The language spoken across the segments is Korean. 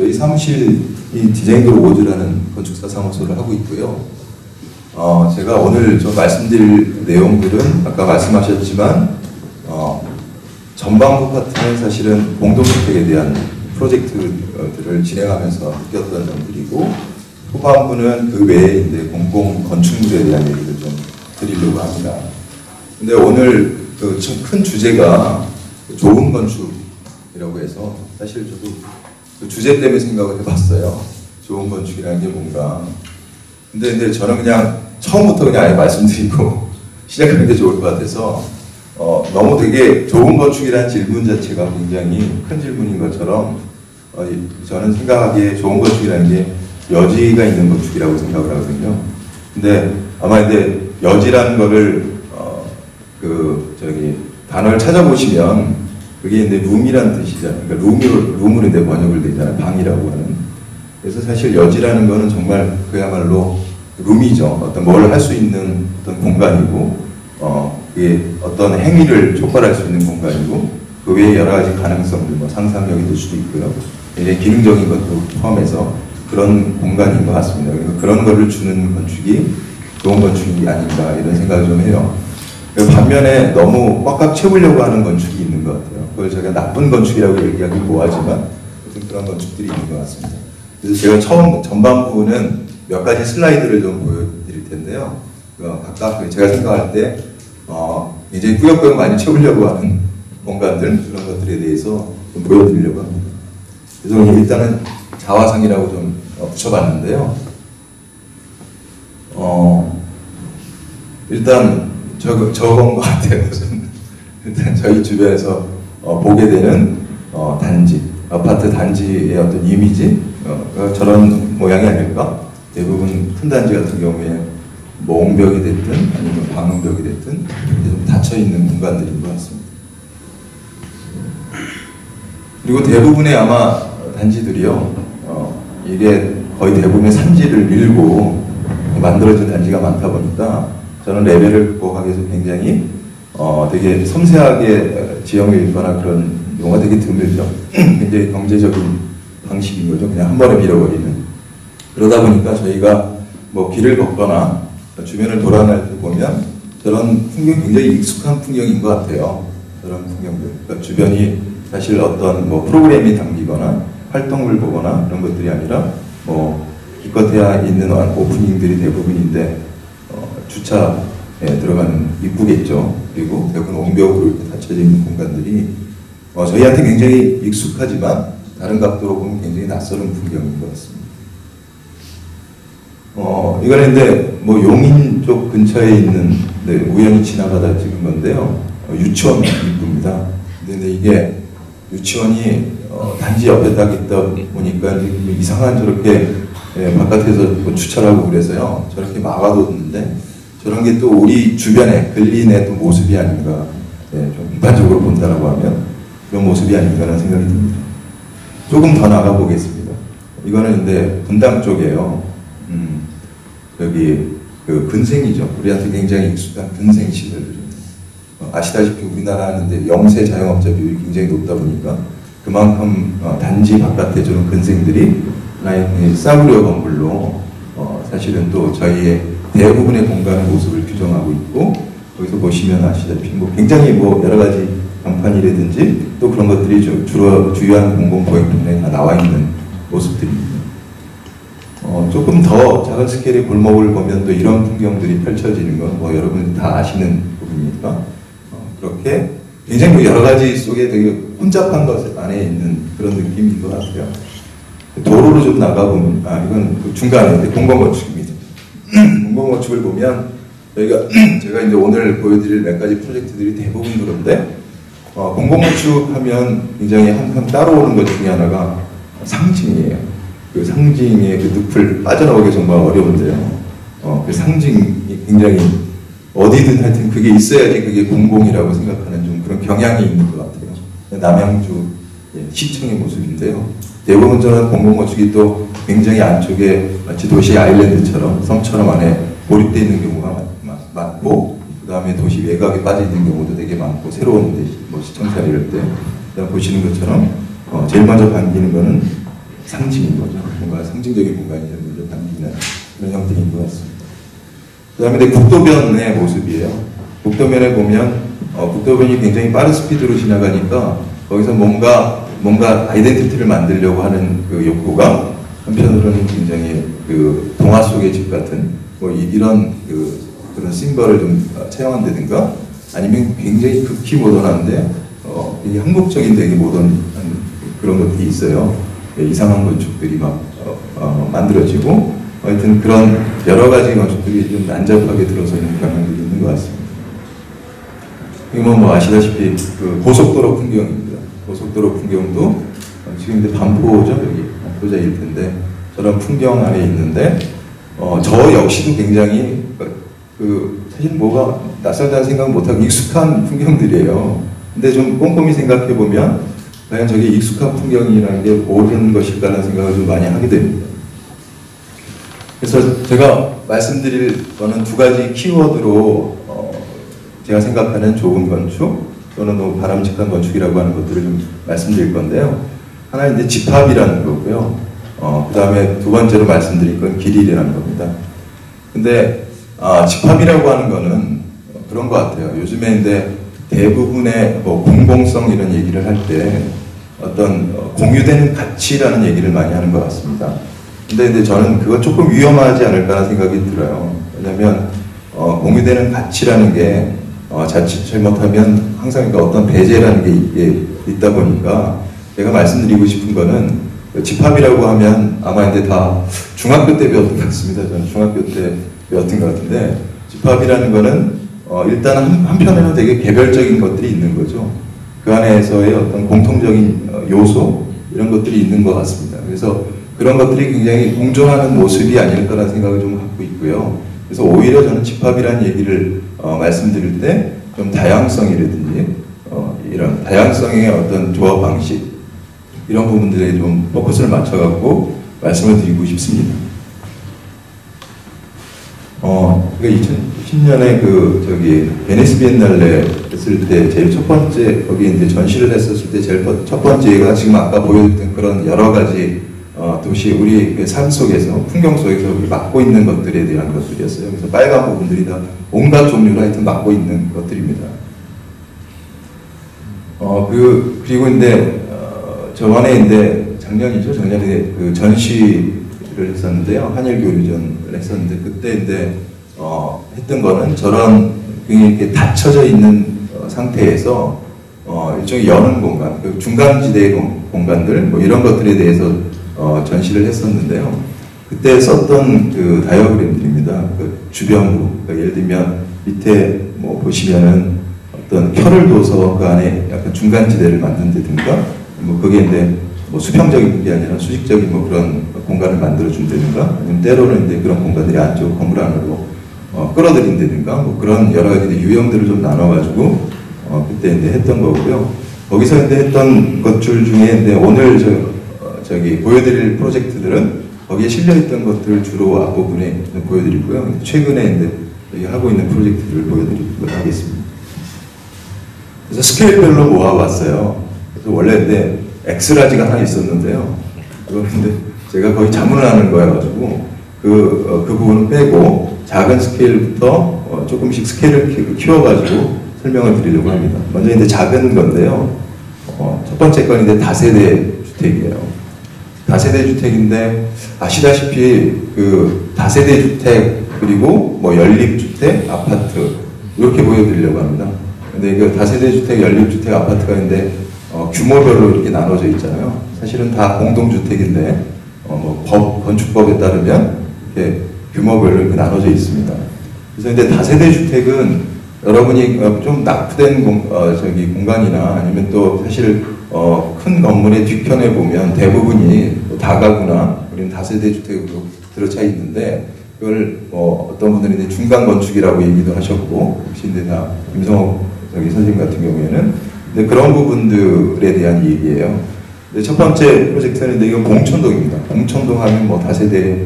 저희 사무실이 디자인그룹 오즈라는 건축사 사무소를 하고 있고요. 제가 오늘 좀 말씀드릴 내용들은 아까 말씀하셨지만 전반부 파트는 사실은 공동주택에 대한 프로젝트들을 진행하면서 느꼈던 점들이고, 후반부는 그 외에 이제 공공 건축물에 대한 얘기를 좀 드리려고 합니다. 근데 오늘 그 큰 주제가 좋은 건축이라고 해서 사실 저도 그 주제 때문에 생각을 해봤어요. 좋은 건축이라는 게 뭔가. 근데 저는 그냥 처음부터 그냥 아예 말씀드리고 시작하는 게 좋을 것 같아서 너무 되게 좋은 건축이라는 질문 자체가 굉장히 큰 질문인 것처럼 저는 생각하기에 좋은 건축이라는 게 여지가 있는 건축이라고 생각을 하거든요. 근데 아마 이제 여지라는 거를 단어를 찾아보시면 그게 이제 룸이라는 뜻이잖아요. 그러니까 룸으로 이제 번역을 되잖아요. 방이라고 하는. 그래서 사실 여지라는 거는 정말 그야말로 룸이죠. 어떤 뭘 할 수 있는 어떤 공간이고, 그게 어떤 행위를 촉발할 수 있는 공간이고, 그 외에 여러 가지 가능성들, 뭐 상상력이 될 수도 있고요. 굉장히 기능적인 것도 포함해서 그런 공간인 것 같습니다. 그래서 그런 거를 주는 건축이 좋은 건축이 아닌가 이런 생각을 좀 해요. 반면에 너무 꽉꽉 채우려고 하는 건축이 있는 것 같아요. 그걸 제가 나쁜 건축이라고 얘기하기 뭐하지만 그런 건축들이 있는 것 같습니다. 그래서 제가 처음 전반부는 몇 가지 슬라이드를 좀 보여드릴 텐데요. 각각 제가 생각할 때 이제 꾸역꾸역 많이 채우려고 하는 공간들, 그런 것들에 대해서 좀 보여드리려고 합니다. 그래서 일단은 자화상이라고 좀 붙여봤는데요. 일단 저건 것 같아요. 일단 저희 주변에서 보게 되는 단지, 아파트 단지의 어떤 이미지, 저런 모양이 아닐까? 대부분 큰 단지 같은 경우에 뭐 옹벽이 됐든 아니면 방음벽이 됐든 좀 닫혀있는 공간들인 것 같습니다. 그리고 대부분의 아마 단지들이요, 이게 거의 대부분의 산지를 밀고 만들어진 단지가 많다 보니까 저는 레벨을 극복하기 위해서 굉장히 되게 섬세하게 지형을 읽거나 그런 경우가 되게 드물죠. 굉장히 경제적인 방식인 거죠. 그냥 한 번에 밀어버리는. 그러다 보니까 저희가 뭐 길을 걷거나 주변을 돌아다닐 때 보면 저런 풍경이 굉장히 익숙한 풍경인 것 같아요. 저런 풍경들. 그러니까 주변이 사실 어떤 뭐 프로그램이 담기거나 활동을 보거나 그런 것들이 아니라 뭐 기껏해야 있는 오프닝들이 대부분인데 주차에 들어가는 입구겠죠. 그리고 대부분 옹벽으로 이렇게 닫혀져 있는 공간들이 저희한테 굉장히 익숙하지만 다른 각도로 보면 굉장히 낯설은 풍경인 것 같습니다. 이거는 근데 뭐 용인 쪽 근처에 있는 우연히 지나가다 찍은 건데요. 유치원 입구입니다. 근데 이게 유치원이 단지 옆에 딱 있다 보니까 이상한 저렇게 바깥에서 뭐 주차하고 그래서요. 저렇게 막아뒀는데 저런 게 또 우리 주변에 근린의 또 모습이 아닌가, 좀 일반적으로 본다라고 하면 그런 모습이 아닌가 하는 생각이 듭니다. 조금 더 나가 보겠습니다. 이거는 근데 분당 쪽이에요. 여기 그 근생이죠. 우리한테 굉장히 익숙한 근생 시설. 아시다시피 우리나라는 이제 영세 자영업자 비율이 굉장히 높다 보니까 그만큼 단지 바깥에 저런 근생들이 하나의 싸구려 건물로 사실은 또 저희의 대부분의 공간의 모습을 규정하고 있고, 거기서 보시면 아시다시피 뭐 굉장히 뭐 여러 가지 간판이라든지 또 그런 것들이 주로 주요한 공공보행통로에 다 나와 있는 모습들입니다. 조금 더 작은 스케일의 골목을 보면 또 이런 풍경들이 펼쳐지는 건 뭐 여러분이 다 아시는 부분이니까 그렇게 굉장히 뭐 여러 가지 속에 되게 혼잡한 것 안에 있는 그런 느낌인 것 같아요. 도로로 좀 나가보면, 이건 그 중간에 공공건축입니다. 공공건축을 보면 제가 이제 오늘 보여드릴 몇 가지 프로젝트들이 대부분 그런데 공공건축 하면 굉장히 한 따라오는 것 중에 하나가 상징이에요. 그 상징의 그 늪을 빠져나오기 정말 어려운데요. 그 상징이 굉장히 어디든 하여튼 그게 있어야지 그게 공공이라고 생각하는 좀 그런 경향이 있는 것 같아요. 남양주 시청의 모습인데요. 대부분 저는 공공건축이 또 굉장히 안쪽에 마치 도시 아일랜드처럼 섬처럼 안에 고립되어 있는 경우가 많고, 그 다음에 도시 외곽에 빠져 있는 경우도 되게 많고, 새로운 뭐 시청 자리를 때 보시는 것처럼 제일 먼저 반기는 거는 상징인 거죠. 뭔가 상징적인 공간이 좀 담기는 그런 형태인 것 같습니다. 그 다음에 국도변의 모습이에요. 국도변에 보면 국도변이 굉장히 빠른 스피드로 지나가니까 거기서 뭔가 아이덴티티를 만들려고 하는 그 욕구가 한편으로는 굉장히 그 동화 속의 집 같은 뭐 이런 그런 심벌을 좀 채용한다든가 아니면 굉장히 극히 모던한데 되게 한국적인 되게 모던한 그런 것들이 있어요. 이상한 건축들이 막 만들어지고 하여튼 그런 여러 가지 건축들이 좀 난잡하게 들어서는 경향들이 있는 것 같습니다. 이건 뭐 아시다시피 그 고속도로 풍경입니다. 고속도로 풍경도 지금 이제 반포죠, 여기 반포자일 텐데 저런 풍경 안에 있는데 저 역시도 굉장히 사실 뭐가 낯설다는 생각 못하고 익숙한 풍경들이에요. 근데 좀 꼼꼼히 생각해 보면 과연 저게 익숙한 풍경이라는 게 옳은 것일까라는 생각을 좀 많이 하게 됩니다. 그래서 제가 말씀드릴 거는 두 가지 키워드로 제가 생각하는 좋은 건축 또는 너무 바람직한 건축이라고 하는 것들을 좀 말씀드릴 건데요. 하나는 이제 집합이라는 거고요. 그 다음에 두 번째로 말씀드릴 건 길이라는 겁니다. 근데 집합이라고 하는 거는 그런 것 같아요. 요즘에 이제 대부분의 뭐 공공성 이런 얘기를 할 때 어떤 공유되는 가치라는 얘기를 많이 하는 것 같습니다. 근데 이제 저는 그거 조금 위험하지 않을까라는 생각이 들어요. 왜냐하면 공유되는 가치라는 게 자칫 잘못하면 항상 그러니까 어떤 배제라는 게 있다 보니까 제가 말씀드리고 싶은 거는 집합이라고 하면 아마 이제 다 중학교 때 배웠던 것 같습니다. 저는 중학교 때 배웠던 것 같은데 집합이라는 거는 일단 한편에는 되게 개별적인 것들이 있는 거죠. 그 안에서의 어떤 공통적인 요소 이런 것들이 있는 것 같습니다. 그래서 그런 것들이 굉장히 공존하는 모습이 아닐까라는 생각을 좀 갖고 있고요. 그래서 오히려 저는 집합이라는 얘기를 말씀드릴 때 좀 다양성이라든지 이런 다양성의 어떤 조합 방식 이런 부분들에 좀 포커스를 맞춰갖고 말씀을 드리고 싶습니다. 그러니까 2010년에 베니스 비엔날레 했을 때 제일 첫 번째 거기 이제 전시를 했었을 때 제일 첫 번째가 지금 아까 보여줬던 그런 여러 가지 도시 우리 삶 속에서 풍경 속에서 우리 맡고 있는 것들에 대한 것들이었어요. 그래서 빨간 부분들이 다 온갖 종류로 하여튼 맡고 있는 것들입니다. 그리고 이제 저번에 이제 작년에 그 전시를 했었는데요. 한일교류전을 했었는데 그때 이제 했던 거는 저런 이렇게 닫혀져 있는 상태에서 일종의 여는 공간, 그 중간지대의 공간들 뭐 이런 것들에 대해서 전시를 했었는데요. 그때 썼던 그 다이어그램들입니다. 그 주변부, 그러니까 예를 들면 밑에 뭐 보시면은 어떤 켜를 둬서 그 안에 약간 중간지대를 만든다든가, 뭐 그게 이제 뭐 수평적인 게 아니라 수직적인 뭐 그런 공간을 만들어 준다든가, 아니면 때로는 이제 그런 공간들이 안쪽 건물 안으로 끌어들인다든가, 뭐 그런 여러 가지 유형들을 좀 나눠가지고 그때 이제 했던 거고요. 거기서 이제 했던 것들 중에 이제 오늘 저기 보여드릴 프로젝트들은 거기에 실려있던 것들을 주로 앞부분에 보여드리고요. 최근에 이제 하고 있는 프로젝트들을 보여드리도록 하겠습니다. 그래서 스케일별로 모아봤어요. 그래서 원래 이제 엑스라지가 하나 있었는데요. 그런데 제가 거의 자문을 하는 거여가지고 그 부분은 빼고 작은 스케일부터 조금씩 스케일을 키워가지고 설명을 드리려고 합니다. 먼저 이제 작은 건데요. 첫 번째 건 이제 다세대 주택이에요. 다세대 주택인데 아시다시피 그 다세대 주택 그리고 뭐 연립주택, 아파트 이렇게 보여드리려고 합니다. 근데 그 다세대 주택, 연립주택, 아파트가 있는데 규모별로 이렇게 나눠져 있잖아요. 사실은 다 공동주택인데 뭐 건축법에 따르면 이렇게 규모별로 이렇게 나눠져 있습니다. 그래서 이제 다세대 주택은 여러분이 좀 낙후된 공간이나 아니면 또 사실 큰 건물의 뒤편에 보면 대부분이 다가구나 우리는 다세대 주택으로 들어차 있는데 그걸 어떤 분들이 이제 중간 건축이라고 얘기도 하셨고 혹시 이제 김성옥 선생님 같은 경우에는 근데 그런 부분들에 대한 얘기예요. 근데 첫 번째 프로젝트는 이건 봉천동입니다. 봉천동 하면 뭐 다세대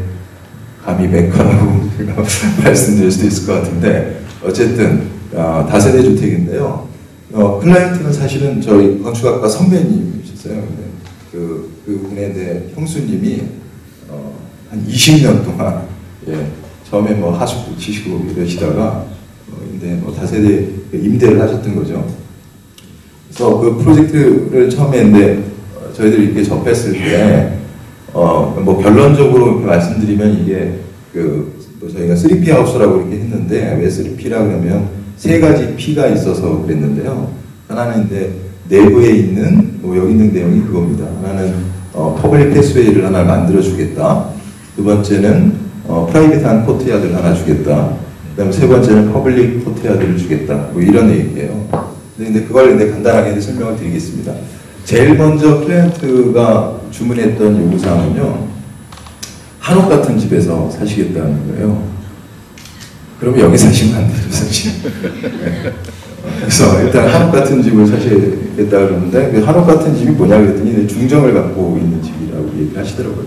감히 메카라고 제가 말씀드릴 수도 있을 것 같은데 어쨌든 다세대 주택인데요. 클라이언트는 사실은 저희 건축학과 선배님이셨어요. 근데 그 분의 이제 형수님이 한 20년 동안 처음에 뭐 하숙도 치시고 이러시다가 근데 뭐 다세대 임대를 하셨던 거죠. 그래서 그 프로젝트를 처음에 근데 저희들이 이렇게 접했을 때 뭐 결론적으로 이렇게 말씀드리면 이게 뭐 저희가 3P 하우스라고 이렇게 했는데 왜 3P라 그러면 세 가지 P가 있어서 그랬는데요. 하나는 이제 내부에 있는 뭐 여기 있는 내용이 그겁니다. 하나는 퍼블릭 패스웨이를 하나 만들어 주겠다. 두 번째는 프라이빗한 코트야드를 하나 주겠다. 그다음에 세 번째는 퍼블릭 코트야드를 주겠다. 뭐 이런 얘기예요. 근데 그걸 이제 간단하게 설명을 드리겠습니다. 제일 먼저 클라이언트가 주문했던 요구사항은요, 한옥 같은 집에서 사시겠다는 거예요. 그럼 여기 사시면 안 되죠, 사실. 그래서 일단 한옥 같은 집을 사시겠다 그러는데, 그 한옥 같은 집이 뭐냐 그랬더니 중정을 갖고 있는 집이라고 얘기하시더라고요.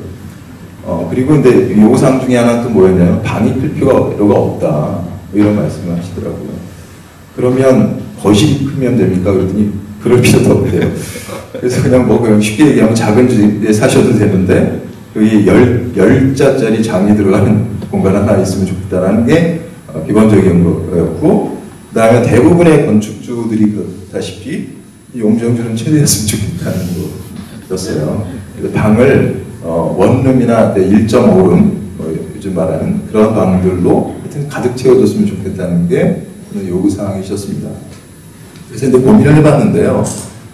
그리고 근데 요구사항 중에 하나는 또 뭐였냐면, 방이 필요가 없다. 뭐 이런 말씀을 하시더라고요. 그러면 거실이 크면 됩니까? 그랬더니, 그럴 필요도 없대요. 그래서 그냥 뭐 그냥 쉽게 얘기하면 작은 집에 사셔도 되는데 여기 10자짜리 장이 들어가는 공간 하나 있으면 좋겠다라는 게 기본적인 거였고, 그 다음에 대부분의 건축주들이 그렇다시피 용적률은 최대였으면 좋겠다는 거였어요. 방을 원룸이나 1.5룸 뭐 요즘 말하는 그런 방들로 하여튼 가득 채워줬으면 좋겠다는 게 요구사항이셨습니다. 그래서 이제 고민을 해봤는데요.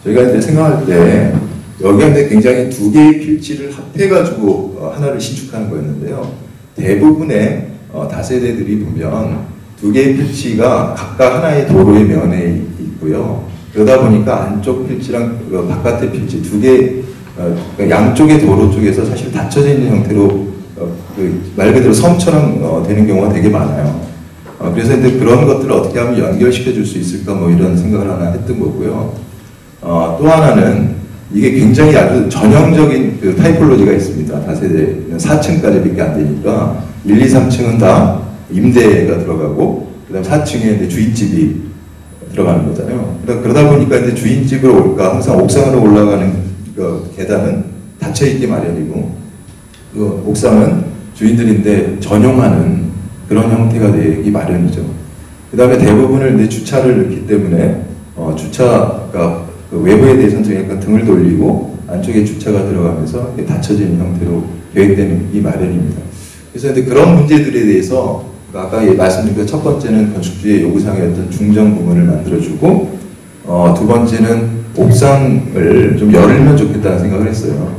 저희가 이제 생각할 때 여기가 이제 굉장히 두 개의 필지를 합해가지고 하나를 신축하는 거였는데요. 대부분의 다세대들이 보면 두 개의 필지가 각각 하나의 도로의 면에 있고요. 그러다 보니까 안쪽 필지랑 바깥의 필지 두 개, 양쪽의 도로 쪽에서 사실 닫혀져 있는 형태로 말 그대로 섬처럼 되는 경우가 되게 많아요. 그래서 이제 그런 것들을 어떻게 하면 연결시켜 줄 수 있을까 뭐 이런 생각을 하나 했던 거고요. 또 하나는 이게 굉장히 아주 전형적인 그 타이폴로지가 있습니다. 다세대는 4층까지밖에 안 되니까 1, 2, 3층은 다 임대가 들어가고 그다음 4층에 이제 주인집이 들어가는 거잖아요. 그러다 보니까 이제 주인집으로 올까 항상 옥상으로 올라가는 그 계단은 닫혀 있기 마련이고 그 옥상은 주인들인데 전용하는 그런 형태가 되기 마련이죠. 그 다음에 대부분을 이제 주차를 넣기 때문에 주차가 그 외부에 대해서는 좀 약간 등을 돌리고 안쪽에 주차가 들어가면서 닫혀지는 형태로 계획되는 이 마련입니다. 그래서 이제 그런 문제들에 대해서 아까 말씀드린 그 첫 번째는 건축주의 요구사항이었던 중정 부분을 만들어주고 두 번째는 옥상을 좀 열면 좋겠다는 생각을 했어요.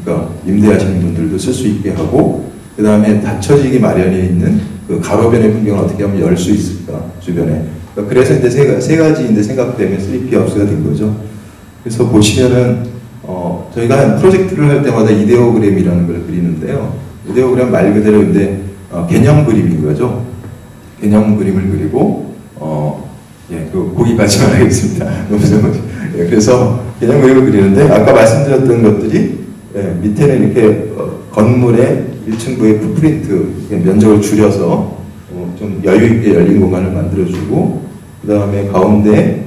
그러니까 임대하시는 분들도 쓸 수 있게 하고 그 다음에 닫혀지기 마련이 있는 그 가로변의 풍경을 어떻게 하면 열 수 있을까 주변에. 그래서 이제 세 가지 이제 생각되면 3P 하우스가 된 거죠. 그래서 보시면은 저희가 프로젝트를 할 때마다 이데오그램이라는 걸 그리는데요. 이데오그램 말 그대로 이제 개념 그림인 거죠. 개념 그림을 그리고 그 거기까지만 하겠습니다. 그래서 개념 그림을 그리는데 아까 말씀드렸던 것들이 밑에는 이렇게 건물의 1층부의 풋프린트 면적을 줄여서 좀 여유있게 열린 공간을 만들어주고 그 다음에 가운데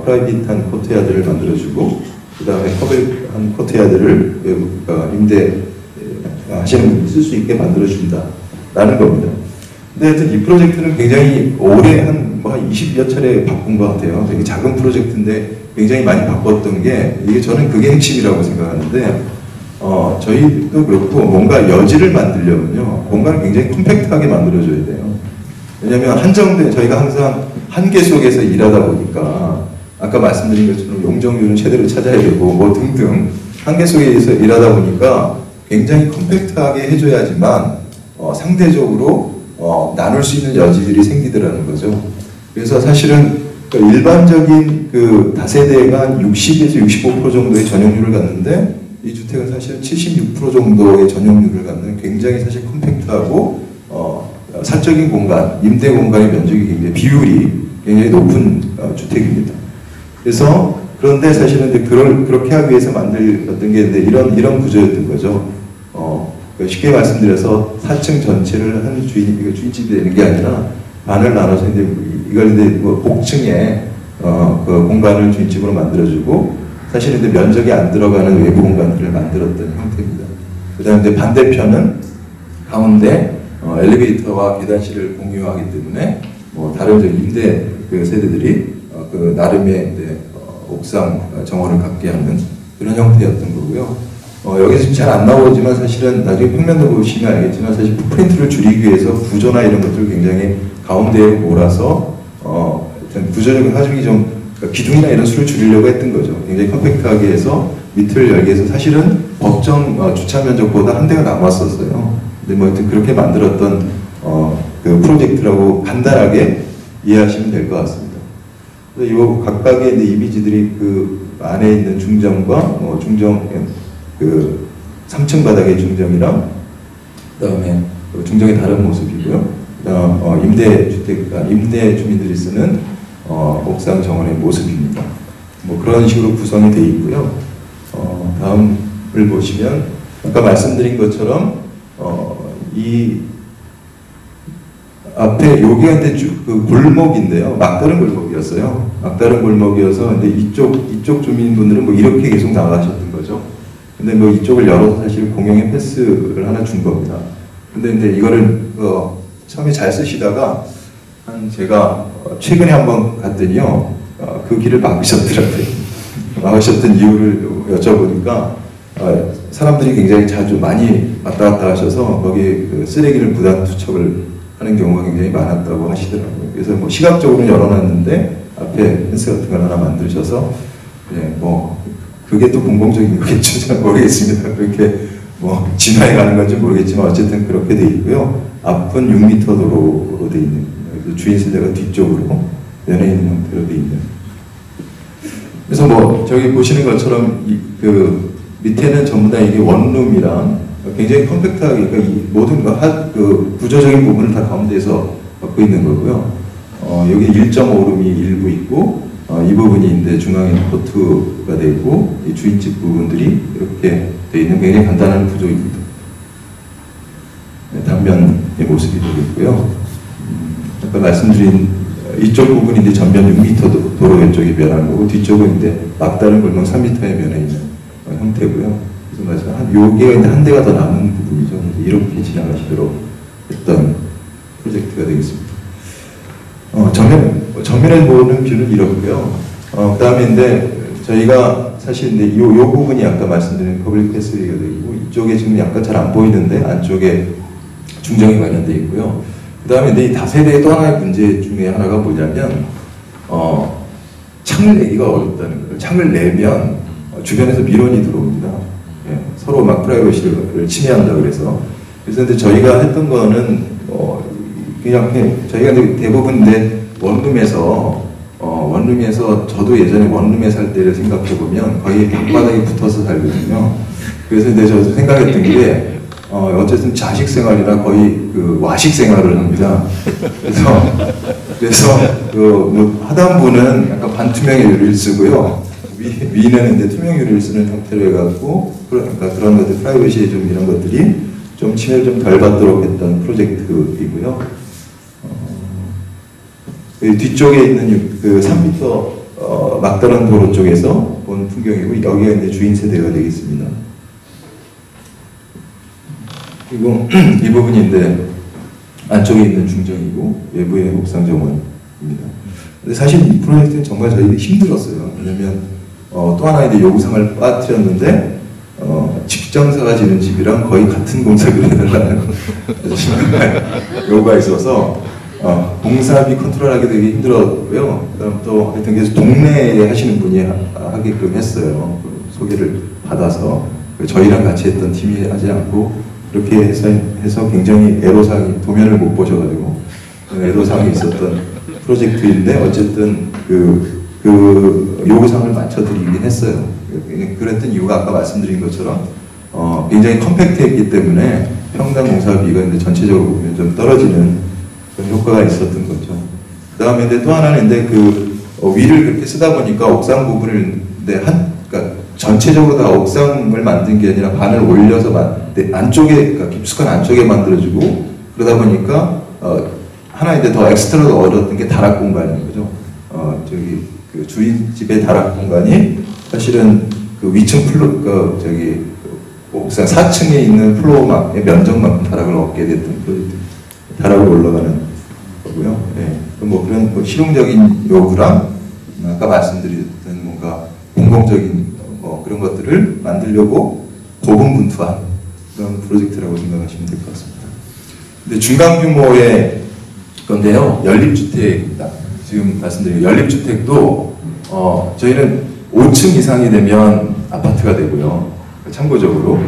프라이빗한 코트야드를 만들어주고 그 다음에 커블한 코트야드를 임대 하시는 분이 쓸 수 있게 만들어준다 라는 겁니다. 근데 하여튼 이 프로젝트는 굉장히 오래 한 20여 차례 바꾼 것 같아요. 되게 작은 프로젝트인데 굉장히 많이 바꿨던 게 이게 저는 그게 핵심이라고 생각하는데 저희도 그렇고 뭔가 여지를 만들려면요 공간을 굉장히 컴팩트하게 만들어줘야 돼요. 왜냐하면 한정된 저희가 항상 한계 속에서 일하다 보니까 아까 말씀드린 것처럼 용적률은 제대로 찾아야 되고 뭐 등등 한계 속에서 일하다 보니까 굉장히 컴팩트하게 해줘야지만 상대적으로 나눌 수 있는 여지들이 생기더라는 거죠. 그래서 사실은 일반적인 그 다세대가 한 60에서 65% 정도의 전용률을 갖는데 이 주택은 사실 76% 정도의 전용률을 갖는 굉장히 사실 컴팩트하고 사적인 공간, 임대 공간의 면적이 굉장히 비율이 굉장히 높은 주택입니다. 그래서 그런데 사실은 이제 그렇게 하기 위해서 만들었던 게 이런 구조였던 거죠. 쉽게 말씀드려서 4층 전체를 한 주인집이 되는 게 아니라 반을 나눠서 이제 이걸 이제 복층에 그 공간을 주인집으로 만들어주고 사실은 근데 면적이 안 들어가는 외부 공간들을 만들었던 형태입니다. 그 다음에 반대편은 가운데 엘리베이터와 계단실을 공유하기 때문에 다른 임대 그 세대들이 그 나름의 옥상 정원을 갖게 하는 그런 형태였던 거고요. 여기서 지금 잘 안 나오지만 사실은 나중에 평면도 보시면 알겠지만 사실 풋프린트를 줄이기 위해서 구조나 이런 것들을 굉장히 가운데에 몰아서 구조적인 화중이 좀 그러니까 기둥이나 이런 수를 줄이려고 했던 거죠. 굉장히 컴팩트하게 해서 밑을 열게 해서 사실은 법정 주차 면적보다 한 대가 남았었어요. 근데 뭐 하여튼 그렇게 만들었던 그 프로젝트라고 간단하게 이해하시면 될 것 같습니다. 이 각각의 이미지들이 그 안에 있는 중정과 중정 그 3층 바닥의 중정이랑 그다음에 중정의 다른 모습이고요. 임대 주민들이 쓰는 옥상 정원의 모습입니다. 뭐 그런 식으로 구성이 되어 있고요. 다음을 보시면 아까 말씀드린 것처럼 이 앞에 여기가 그 골목인데요. 막다른 골목이었어요. 막다른 골목이어서 근데 이쪽 주민분들은 뭐 이렇게 계속 나가셨던 거죠. 근데 뭐 이쪽을 열어서 사실 공용의 패스를 하나 준 겁니다. 근데 이거를 처음에 잘 쓰시다가 제가 최근에 한번 갔더니요. 그 길을 막으셨더라고요. 막으셨던 이유를 여쭤보니까 사람들이 굉장히 자주 많이 왔다 갔다 하셔서 거기 그 쓰레기를 무단 투척을 하는 경우가 굉장히 많았다고 하시더라고요. 그래서 뭐 시각적으로는 열어놨는데 앞에 펜스 같은 걸 하나 만드셔서 뭐 그게 또 공공적인 거겠죠. 잘 모르겠습니다. 그렇게 뭐 진화해 가는 건지 모르겠지만 어쨌든 그렇게 돼 있고요. 앞은 6m 도로로 돼 있는 주인 세대가 뒤쪽으로 면해 있는 형태로 돼 있는. 그래서 뭐 저기 보시는 것처럼 그 밑에는 전부 다 이게 원룸이랑 굉장히 컴팩트하게 그러니까 이 모든 그 구조적인 부분을 다 가운데에서 갖고 있는 거고요. 여기 1.5룸이 일부 있고 이 부분이 이제 중앙에 포트가 되어 있고 이 주인집 부분들이 이렇게 되어 있는 굉장히 간단한 구조입니다. 단면의 모습이 되겠고요. 아까 말씀드린 이쪽 부분이 이제 전면 6m 도로 왼쪽에 면한 거고 뒤쪽은 이제 막다른 골목 3m에 면해 있는 형태고요. 그래서 여기가 이제 한 대가 더 남은 부분이죠. 이렇게 지나가시도록 했던 프로젝트가 되겠습니다. 정면에 보는 뷰는 이렇고요. 그 다음에 이제 저희가 사실 이제 요 부분이 아까 말씀드린 퍼블릭 패스웨이가 되고 이쪽에 지금 약간 잘 안 보이는데 안쪽에 중정이 관련되어 있고요. 그 다음에 이제 이 다세대의 또 하나의 문제 중에 하나가 뭐냐면 창을 내기가 어렵다는 거예요. 창을 내면 주변에서 민원이 들어옵니다. 서로 막 프라이버시를 침해한다 그래서 근데 저희가 했던 거는 그냥 저희가 이제 대부분 이제 원룸에서 저도 예전에 원룸에 살 때를 생각해 보면 거의 방바닥에 붙어서 살거든요. 그래서 이제 저도 생각했던 게 어쨌든 자식 생활이라 거의 그 와식 생활을 합니다. 그래서 그 하단부는 약간 반투명의 유리를 쓰고요. 위는 이제 투명 유리를 쓰는 형태로 해갖고 그러니까 그런 것들 프라이버시 좀 이런 것들이 좀 침해를 좀 덜 받도록 했던 프로젝트이고요. 뒤쪽에 있는 그 3m 막다른 도로 쪽에서 본 풍경이고 여기가 이제 주인 세대가 되겠습니다. 그리고 이 부분이 이제 안쪽에 있는 중정이고 외부의 옥상 정원입니다. 근데 사실 이 프로젝트는 정말 저희가 힘들었어요. 왜냐면 또 하나 이제 요구사항을 빠뜨렸는데 직정사가 지는 집이랑 거의 같은 공사비를 해달라는 요구가 있어서 공사비 컨트롤하기 되게 힘들었고요. 그다음 또 하여튼 계속 동네에 하시는 분이 하게끔 했어요. 소개를 받아서 저희랑 같이 했던 팀이 하지 않고 그렇게 해서 굉장히 애로사항이 도면을 못 보셔가지고 애로사항이 있었던 프로젝트인데 어쨌든 그 요구사항을 맞춰드리긴 했어요. 그랬던 이유가 아까 말씀드린 것처럼 굉장히 컴팩트했기 때문에 평당 공사비가 이제 전체적으로 보면 좀 떨어지는 그런 효과가 있었던 거죠. 그 다음에 또 하나는 이제 그 위를 그렇게 쓰다 보니까 옥상 부분을 그러니까 전체적으로 다 옥상을 만든 게 아니라 반을 올려서 안쪽에 그러니까 깊숙한 안쪽에 만들어주고 그러다 보니까 하나 이제 더 엑스트라로 얻었던 게 다락 공간인 거죠. 저기 그 주인 집의 다락 공간이 사실은 그 위층 플로, 옥상 4층에 있는 플로어의 면적만큼 다락을 얻게 됐던 프로젝트. 다락을 올라가는 거고요. 예. 뭐 그런 뭐 실용적인 요구랑 아까 말씀드렸던 뭔가 공공적인 뭐 그런 것들을 만들려고 고분분투한 그런 프로젝트라고 생각하시면 될 것 같습니다. 근데 중간 규모의 건데요, 연립주택입니다. 지금 말씀드린 연립주택도 저희는 5층 이상이 되면 아파트가 되고요. 참고적으로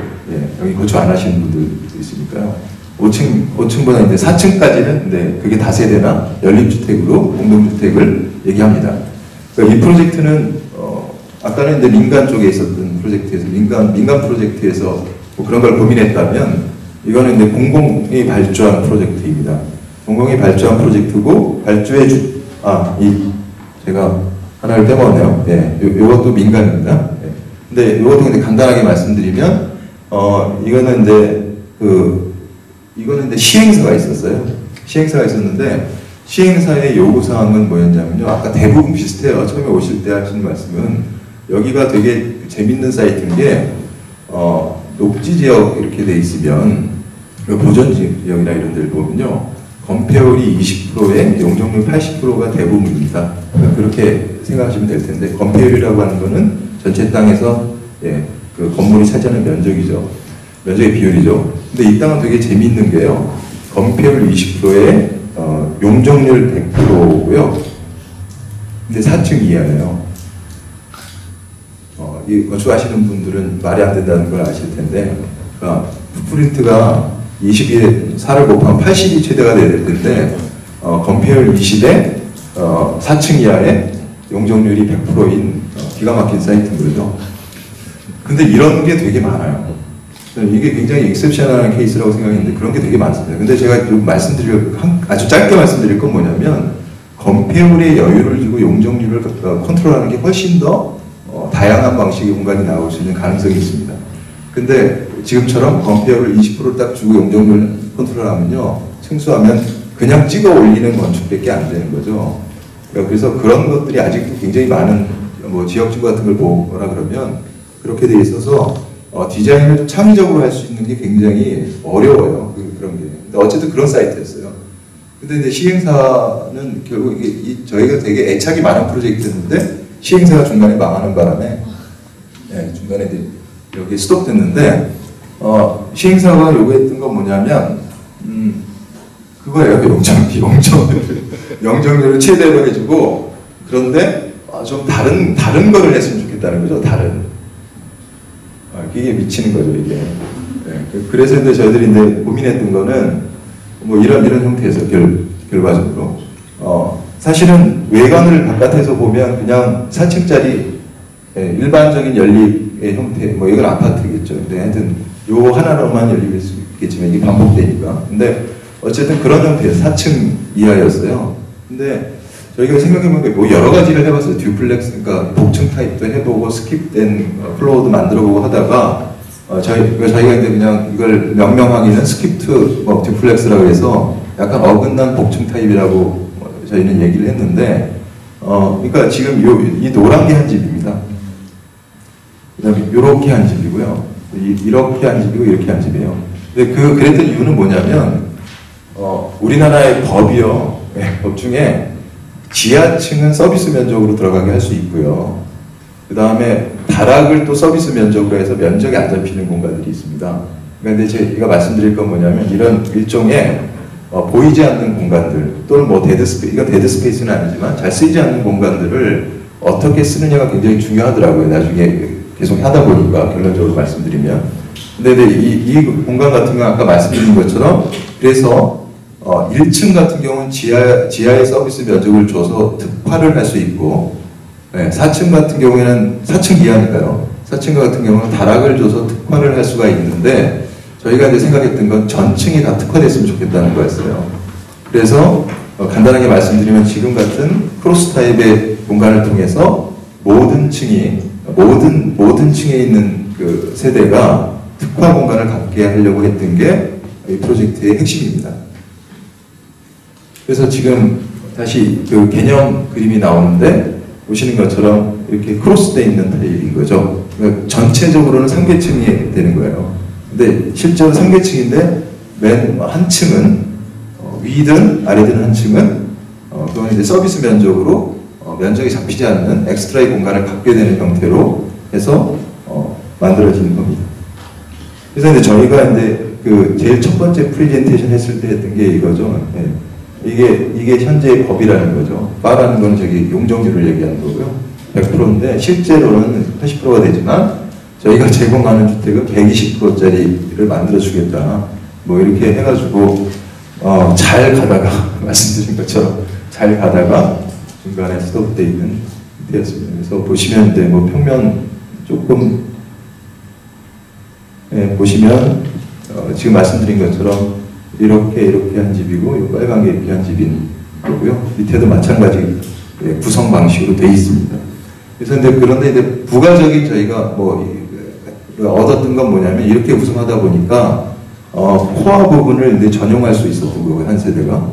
여기 건축 안 하시는 분들도 있으니까요. 5층보다 이제 4층까지는 그게 다세대나 연립주택으로 공동주택을 얘기합니다. 그러니까 이 프로젝트는 아까는 이제 민간 쪽에 있었던 프로젝트에서 민간 프로젝트에서 뭐 그런 걸 고민했다면 이거는 이제 공공이 발주한 프로젝트입니다. 공공이 발주한 프로젝트고 발주해 제가 하나를 빼먹었네요. 요것도 민간입니다. 근데 요것도 근데 간단하게 말씀드리면 이거는 이제 시행사가 있었어요. 시행사가 있었는데 시행사의 요구사항은 뭐였냐면요. 아까 대부분 비슷해요. 처음에 오실 때 하신 말씀은 여기가 되게 재밌는 사이트인 게 녹지 지역 이렇게 돼 있으면 보전 지역이나 이런 데를 보면요. 건폐율이 20%에 용적률 80%가 대부분입니다. 그러니까 그렇게 생각하시면 될 텐데 건폐율이라고 하는 거는 전체 땅에서 그 건물이 차지하는 면적이죠. 면적의 비율이죠. 근데 이 땅은 되게 재미있는 게요. 건폐율 20%에 용적률 100%고요. 근데 4층 이하네요. 이 건축하시는 분들은 말이 안 된다는 걸 아실 텐데, 그러니까 풋프린트가 20에 4를 곱하면 80이 최대가 돼야 될 텐데, 건폐율 20에 4층 이하에 용적률이 100%인 기가 막힌 사이트인 거죠. 근데 이런 게 되게 많아요. 이게 굉장히 익셉셔널한 케이스라고 생각했는데 그런 게 되게 많습니다. 근데 제가 좀 아주 짧게 말씀드릴 건 뭐냐면 건폐율의 여유를 주고 용적률을 컨트롤하는 게 훨씬 더 다양한 방식의 공간이 나올 수 있는 가능성이 있습니다. 근데 지금처럼 건폐율을 20%를 딱 주고 용적률 컨트롤하면요. 층수하면 그냥 찍어 올리는 건축밖에 안 되는 거죠. 그래서 그런 것들이 아직도 굉장히 많은 뭐 지역주거 같은 걸 보거나 그러면 그렇게 돼 있어서 디자인을 좀 창의적으로 할 수 있는 게 굉장히 어려워요. 그런 게. 근데 어쨌든 그런 사이트였어요. 근데 이제 시행사는 결국 저희가 되게 애착이 많은 프로젝트였는데 시행사가 중간에 망하는 바람에 중간에 이제 여기 스톱됐는데 시행사가 요구했던 건 뭐냐면 그거예요. 용적률을 최대로 해주고 그런데 좀 다른 거를 했으면 좋겠다는 거죠. 이게 미치는 거죠, 이게. 그래서 이제 저희들이 이제 고민했던 거는 뭐 이런 형태에서 결과적으로 사실은 외관을 바깥에서 보면 그냥 4층짜리 일반적인 연립의 형태, 뭐 이건 아파트겠죠. 근데 하여튼 요 하나로만 연립일 수 있겠지만 이게 반복되니까. 근데 어쨌든 그런 형태에서 4층 이하였어요. 근데 저희가 생각해보면 뭐 여러 가지를 해봤어요. 듀플렉스, 그러니까 복층 타입도 해보고 스킵된 플로어도 만들어보고 하다가 저희가 이제 그냥 이걸 명명하기는 스킵트 듀플렉스라고 해서 약간 어긋난 복층 타입이라고 저희는 얘기를 했는데 그러니까 지금 이 노란 게 한 집입니다. 그다음에 이렇게 한 집이고요. 이렇게 한 집이고 이렇게 한 집이에요. 근데 그랬던 이유는 뭐냐면 우리나라의 법이요. 법 중에 지하층은 서비스 면적으로 들어가게 할 수 있고요. 그 다음에 다락을 또 서비스 면적으로 해서 면적이 안 잡히는 공간들이 있습니다. 그런데 제가 말씀드릴 건 뭐냐면 이런 일종의 보이지 않는 공간들 또는 뭐 이거 데드 스페이스는 아니지만 잘 쓰이지 않는 공간들을 어떻게 쓰느냐가 굉장히 중요하더라고요. 나중에 계속 하다 보니까 결론적으로 말씀드리면. 근데 이 공간 같은 건 아까 말씀드린 것처럼 그래서 1층 같은 경우는 지하의 서비스 면적을 줘서 특화를 할 수 있고 4층 같은 경우에는 4층 이하니까요. 4층 같은 경우는 다락을 줘서 특화를 할 수가 있는데 저희가 이제 생각했던 건 전층이 다 특화됐으면 좋겠다는 거였어요. 그래서 간단하게 말씀드리면 지금 같은 크로스 타입의 공간을 통해서 모든 층에 있는 그 세대가 특화 공간을 갖게 하려고 했던 게 이 프로젝트의 핵심입니다. 그래서 지금 다시 그 개념 그림이 나오는데 보시는 것처럼 이렇게 크로스되어 있는 타입인 거죠. 그러니까 전체적으로는 3계층이 되는 거예요. 근데 실제로 3계층인데 맨 한 층은 위든 아래든 한 층은 그건 이제 서비스 면적으로 면적이 잡히지 않는 엑스트라의 공간을 갖게 되는 형태로 해서 만들어지는 겁니다. 그래서 이제 저희가 이제 그 제일 첫 번째 프레젠테이션 했을 때 했던 게 이거죠. 네. 이게 현재의 법이라는 거죠. 바라는 건 저기 용적률을 얘기하는 거고요. 100%인데 실제로는 80%가 되지만 저희가 제공하는 주택은 120%짜리를 만들어주겠다. 뭐 이렇게 해가지고 잘 가다가 말씀드린 것처럼 잘 가다가 중간에 스톱돼 있는 상태였습니다. 그래서 보시면 이제 뭐 평면 조금 보시면 지금 말씀드린 것처럼 이렇게 한 집이고 이 빨간 게 이렇게 한 집인 거고요. 밑에도 마찬가지 구성 방식으로 되어 있습니다. 그래서 그런데 이제 부가적인 저희가 뭐 얻었던 건 뭐냐면 이렇게 구성하다 보니까 코어 부분을 이제 전용할 수 있었던 거고요. 한 세대가.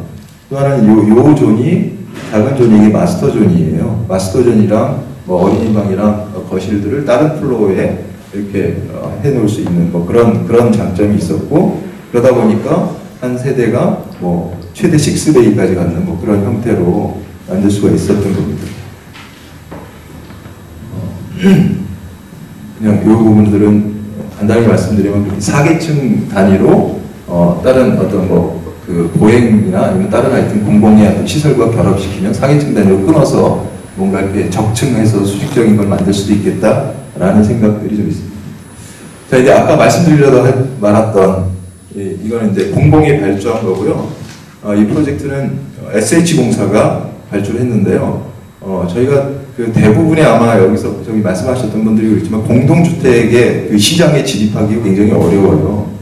또 하나는 요 존이 작은 존이 이게 마스터 존이에요. 마스터 존이랑 뭐 어린이 방이랑 거실들을 다른 플로어에 이렇게 해놓을 수 있는 뭐 그런 장점이 있었고 그러다 보니까 한 세대가 뭐 최대 6베이까지 갖는 뭐 그런 형태로 만들 수가 있었던 겁니다. 그냥 이 부분들은 간단히 말씀드리면 4계층 단위로 다른 어떤 뭐 그 보행이나 아니면 다른 하여튼 공공의 어떤 시설과 결합시키면 4계층 단위로 끊어서 뭔가 이렇게 적층해서 수직적인 걸 만들 수도 있겠다라는 생각들이 좀 있습니다. 자, 이제 아까 말씀드리려다 말았던 이거는 이제 공공이 발주한 거고요. 이 프로젝트는 SH공사가 발주를 했는데요. 저희가 그 대부분의 아마 여기서 저기 말씀하셨던 분들이 그렇지만 공동주택의 그 시장에 진입하기 굉장히 어려워요.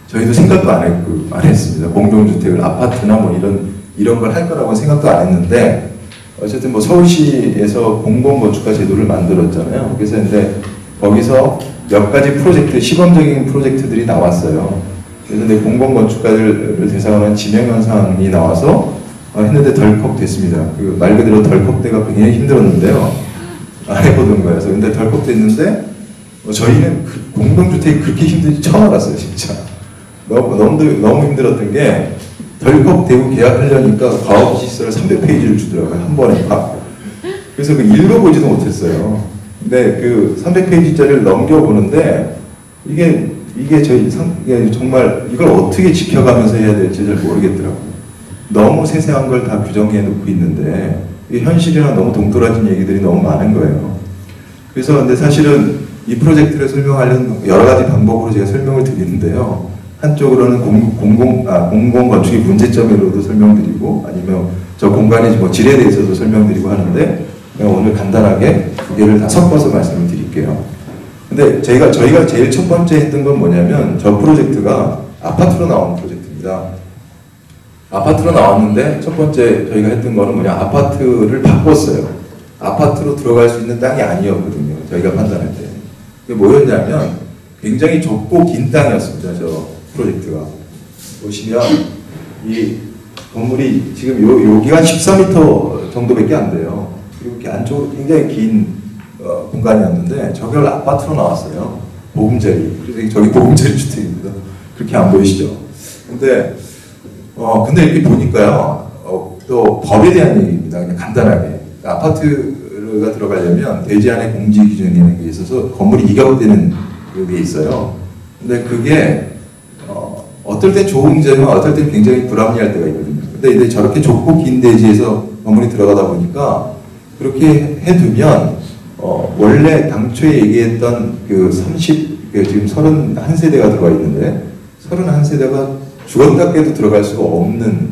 저희도 생각도 안 했습니다. 공동주택을 아파트나 뭐 이런 걸 할 거라고 생각도 안 했는데 어쨌든 뭐 서울시에서 공공건축가 제도를 만들었잖아요. 그래서 근데 거기서 몇 가지 프로젝트, 시범적인 프로젝트들이 나왔어요. 그래서 근데 공공건축가를 대상으로 한 지명현상이 나와서 했는데 덜컥 됐습니다. 그 말 그대로 덜컥대가 굉장히 힘들었는데요. 안 해보던 거여서. 근데 덜컥 됐는데 저희는 공동주택이 그렇게 힘든지 처음 알았어요, 진짜. 너무 힘들었던 게 덜컥 되고 계약하려니까 가업지시서를 300페이지를 주더라고요. 한 번에 다. 그래서 그 읽어보지도 못했어요. 근데 그 300페이지짜리를 넘겨보는데 이게 정말 이걸 어떻게 지켜가면서 해야 될지 잘 모르겠더라고요. 너무 세세한 걸 다 규정해 놓고 있는데 이게 현실이랑 너무 동떨어진 얘기들이 너무 많은 거예요. 그래서 근데 사실은 이 프로젝트를 설명하려는 여러 가지 방법으로 제가 설명을 드리는데요. 한쪽으로는 공공건축의 문제점으로도 설명드리고 아니면 저 공간의 뭐 질에 대해서도 설명드리고 하는데 오늘 간단하게 두 개를 다 섞어서 말씀을 드릴게요. 근데 저희가 제일 첫 번째 했던 건 뭐냐면 저 프로젝트가 아파트로 나온 프로젝트입니다. 아파트로 나왔는데 첫 번째 저희가 했던 거는 뭐냐, 아파트를 바꿨어요. 아파트로 들어갈 수 있는 땅이 아니었거든요. 저희가 판단할 때. 그게 뭐였냐면 굉장히 좁고 긴 땅이었습니다. 저 프로젝트가. 보시면 이 건물이 지금 여기가 14m 정도밖에 안 돼요. 그리고 이렇게 안쪽으로 굉장히 긴 공간이었는데 저걸 아파트로 나왔어요. 보금자리. 그래서 저기 보금자리 주택입니다. 그렇게 안 보이시죠? 근데 이렇게 보니까요, 또 법에 대한 얘기입니다. 그냥 간단하게. 아파트가 들어가려면 대지안의 공지 기준이라는 게 있어서 건물이 이격되는 게 있어요. 근데 그게, 어떨 땐 좋은 점이면 어떨 땐 굉장히 불합리할 때가 있거든요. 근데 이제 저렇게 좁고 긴 대지에서 건물이 들어가다 보니까 그렇게 해두면, 원래 당초에 얘기했던 지금 31세대가 들어가 있는데, 31세대가 죽었다 깨도 들어갈 수가 없는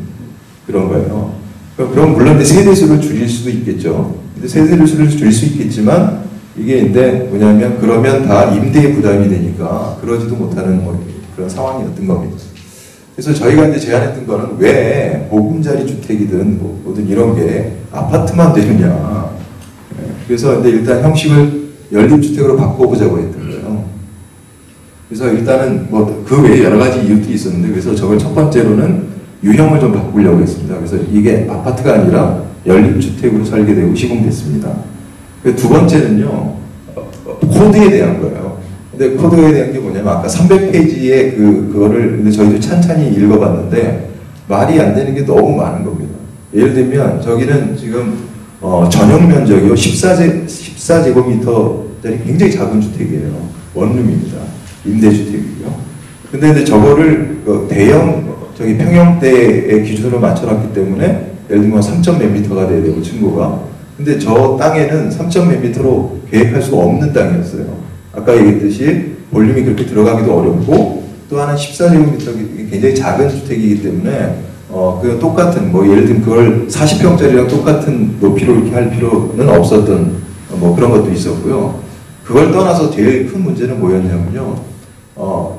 그런 거예요. 그럼 물론 세대수를 줄일 수도 있겠죠. 근데 세대수를 줄일 수 있겠지만 이게 근데 뭐냐면 그러면 다 임대에 부담이 되니까 그러지도 못하는 그런 상황이었던 겁니다. 그래서 저희가 이제 제안했던 거는 왜 보금자리 주택이든 뭐든 이런 게 아파트만 되느냐. 그래서 근데 일단 형식을 연립주택으로 바꿔보자고 했던 거예요. 그래서 일단은 뭐 그 외에 여러 가지 이유들이 있었는데 그래서 저걸 첫 번째로는 유형을 좀 바꾸려고 했습니다. 그래서 이게 아파트가 아니라 연립주택으로 설계되고 시공됐습니다. 두 번째는요, 코드에 대한 거예요. 근데 코드에 대한 게 뭐냐면 아까 300페이지의 그거를 근데 저희도 찬찬히 읽어봤는데 말이 안 되는 게 너무 많은 겁니다. 예를 들면 저기는 지금 전용 면적이요 14제곱미터짜리 굉장히 작은 주택이에요. 원룸입니다. 임대주택이고요. 근데 저거를 대형 저기 평형대의 기준으로 맞춰놨기 때문에 예를 들면 3점 몇 미터가 돼야 되고 층고가. 근데 저 땅에는 3점 몇 미터로 계획할 수가 없는 땅이었어요. 아까 얘기했듯이 볼륨이 그렇게 들어가기도 어렵고 또 하나 14제곱미터 굉장히 작은 주택이기 때문에 그 똑같은 뭐 예를 들면 그걸 40평짜리랑 똑같은 높이로 이렇게 할 필요는 없었던 뭐 그런 것도 있었고요. 그걸 떠나서 제일 큰 문제는 뭐였냐면요.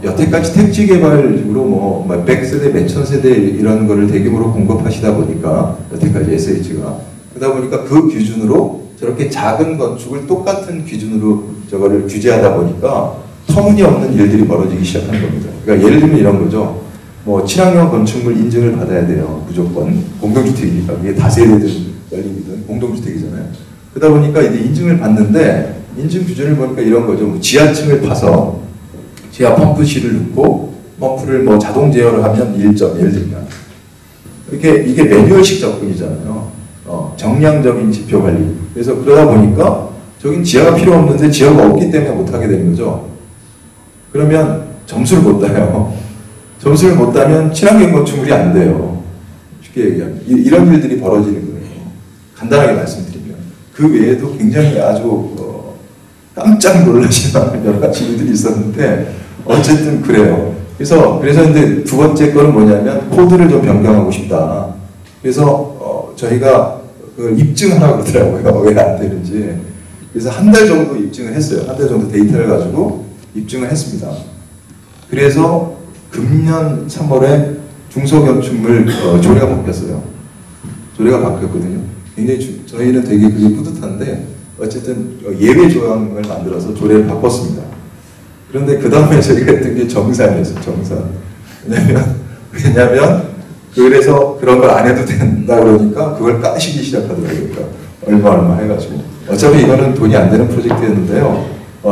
여태까지 택지 개발식으로 뭐 100세대, 몇천 세대 이런 거를 대규모로 공급하시다 보니까 여태까지 SH가 그러다 보니까 그 기준으로 저렇게 작은 건축을 똑같은 기준으로 저거를 규제하다 보니까 터무니없는 일들이 벌어지기 시작한 겁니다. 그러니까 예를 들면 이런 거죠. 뭐 친환경 건축물 인증을 받아야 돼요. 무조건 공동주택이니까 이게 다세대든 연립이든 공동주택이잖아요. 그러다 보니까 이제 인증을 받는데 인증 규준을 보니까 이런 거죠. 뭐 지하층을 파서 지하 펌프실을 넣고 펌프를 뭐 자동 제어를 하면 1점 예를 들면 이게 매뉴얼식 접근이잖아요. 정량적인 지표 관리. 그래서 그러다 보니까 저긴 지하가 필요 없는데 지하가 없기 때문에 못하게 되는 거죠. 그러면 점수를 못 따요. 점수를 못 따면 친환경 건축물이 안 돼요. 쉽게 얘기하면 이런 일들이 벌어지는 거예요. 간단하게 말씀드리면 그 외에도 굉장히 아주 깜짝 놀라시는 여러 가지 일들이 있었는데 어쨌든 그래요. 그래서 이제 두 번째 거는 뭐냐면 코드를 좀 변경하고 싶다. 그래서 저희가 그 입증하라고 그러더라고요. 왜 안 되는지. 그래서 한 달 정도 입증을 했어요. 한 달 정도 데이터를 가지고 입증을 했습니다. 그래서 금년 3월에 중소건축물 조례가 바뀌었어요. 조례가 바뀌었거든요. 굉장히 저희는 되게 그게 뿌듯한데 어쨌든 예외 조항을 만들어서 조례를 바꿨습니다. 그런데 그 다음에 저희가 했던 게 정산이었어요. 정산. 왜냐면 그래서 그런 걸 안 해도 된다 그러니까 그걸 까시기 시작하더라고요. 그러니까 얼마 해가지고. 어차피 이거는 돈이 안 되는 프로젝트였는데요.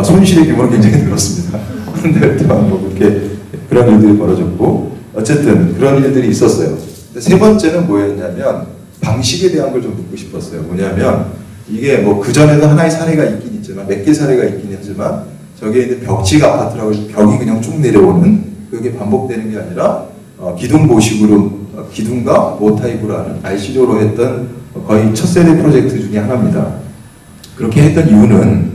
손실의 규모는 굉장히 늘었습니다. 그런데 또한 뭐 그렇게 그런 일들이 벌어졌고 어쨌든 그런 일들이 있었어요. 근데 세 번째는 뭐였냐면 방식에 대한 걸 좀 묻고 싶었어요. 뭐냐면 이게 뭐 그전에도 하나의 사례가 있긴 있지만 몇 개 사례가 있긴 했지만 저게 이제 벽식 아파트라고 해서 벽이 그냥 쭉 내려오는 그게 반복되는 게 아니라 기둥보식으로 기둥과 모타입으로 하는 RC조로 했던 거의 첫 세대 프로젝트 중에 하나입니다. 그렇게 했던 이유는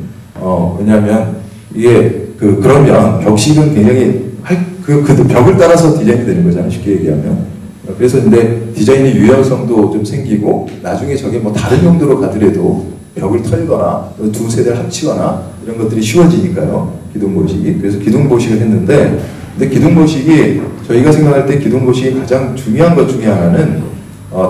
왜냐하면 이게 그러면 벽식은 굉장히 그 벽을 따라서 디자인이 되는 거잖아요. 쉽게 얘기하면. 그래서 근데 디자인의 유연성도 좀 생기고 나중에 저게 뭐 다른 용도로 가더라도 벽을 털거나 두 세대를 합치거나 이런 것들이 쉬워지니까요. 기둥보식이. 그래서 기둥보식을 했는데 근데 기둥보식이 저희가 생각할 때 기둥보식이 가장 중요한 것 중에 하나는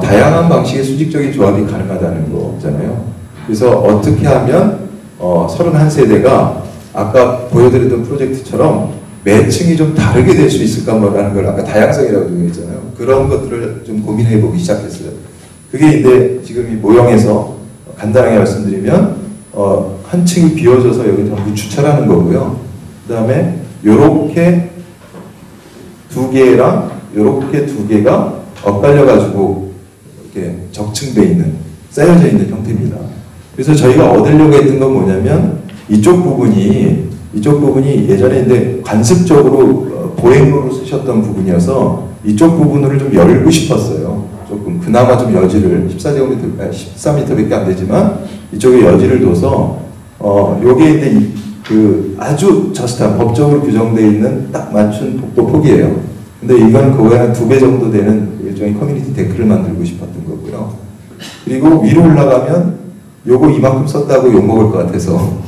다양한 방식의 수직적인 조합이 가능하다는 거잖아요. 그래서 어떻게 하면 31세대가 아까 보여드렸던 프로젝트처럼 매층이 좀 다르게 될 수 있을까라는 걸 아까 다양성이라고 얘기했잖아요. 그런 것들을 좀 고민해 보기 시작했어요. 그게 이제 지금 이 모형에서 간단하게 말씀드리면 한 층이 비워져서 여기 전부 주차라는 거고요. 그 다음에 요렇게 두 개랑 요렇게 두 개가 엇갈려 가지고 이렇게 적층돼 있는 쌓여져 있는 형태입니다. 그래서 저희가 얻으려고 했던 건 뭐냐면 이쪽 부분이 예전에 근데 관습적으로 보행로로 쓰셨던 부분이어서 이쪽 부분을 좀 열고 싶었어요. 조금 그나마 좀 여지를 14제곱미터, 14m밖에 안 되지만 이쪽에 여지를 둬서 요게 이제 그 아주 저스트한 법적으로 규정되어 있는 딱 맞춘 복도 폭이에요. 근데 이건 그거에 한 2배 정도 되는 일종의 커뮤니티 데크를 만들고 싶었던 거고요. 그리고 위로 올라가면 요거 이만큼 썼다고 욕먹을 것 같아서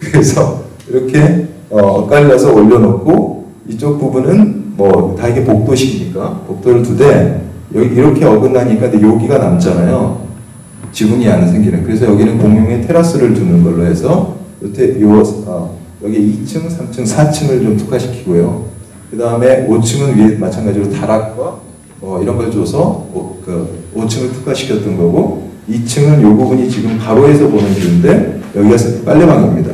그래서 이렇게 엇갈려서 올려놓고 이쪽 부분은 뭐 다 이게 복도식이니까 복도를 두되 여기 이렇게 어긋나니까 근데 여기가 남잖아요. 지붕이 안 생기는. 그래서 여기는 공용의 테라스를 두는 걸로 해서 여기 2층, 3층, 4층을 좀 특화시키고요. 그 다음에 5층은 위에 마찬가지로 다락과 이런 걸 줘서 5층을 특화시켰던 거고 2층은 이 부분이 지금 가로에서 보는 뷰인데 여기가 빨래방입니다.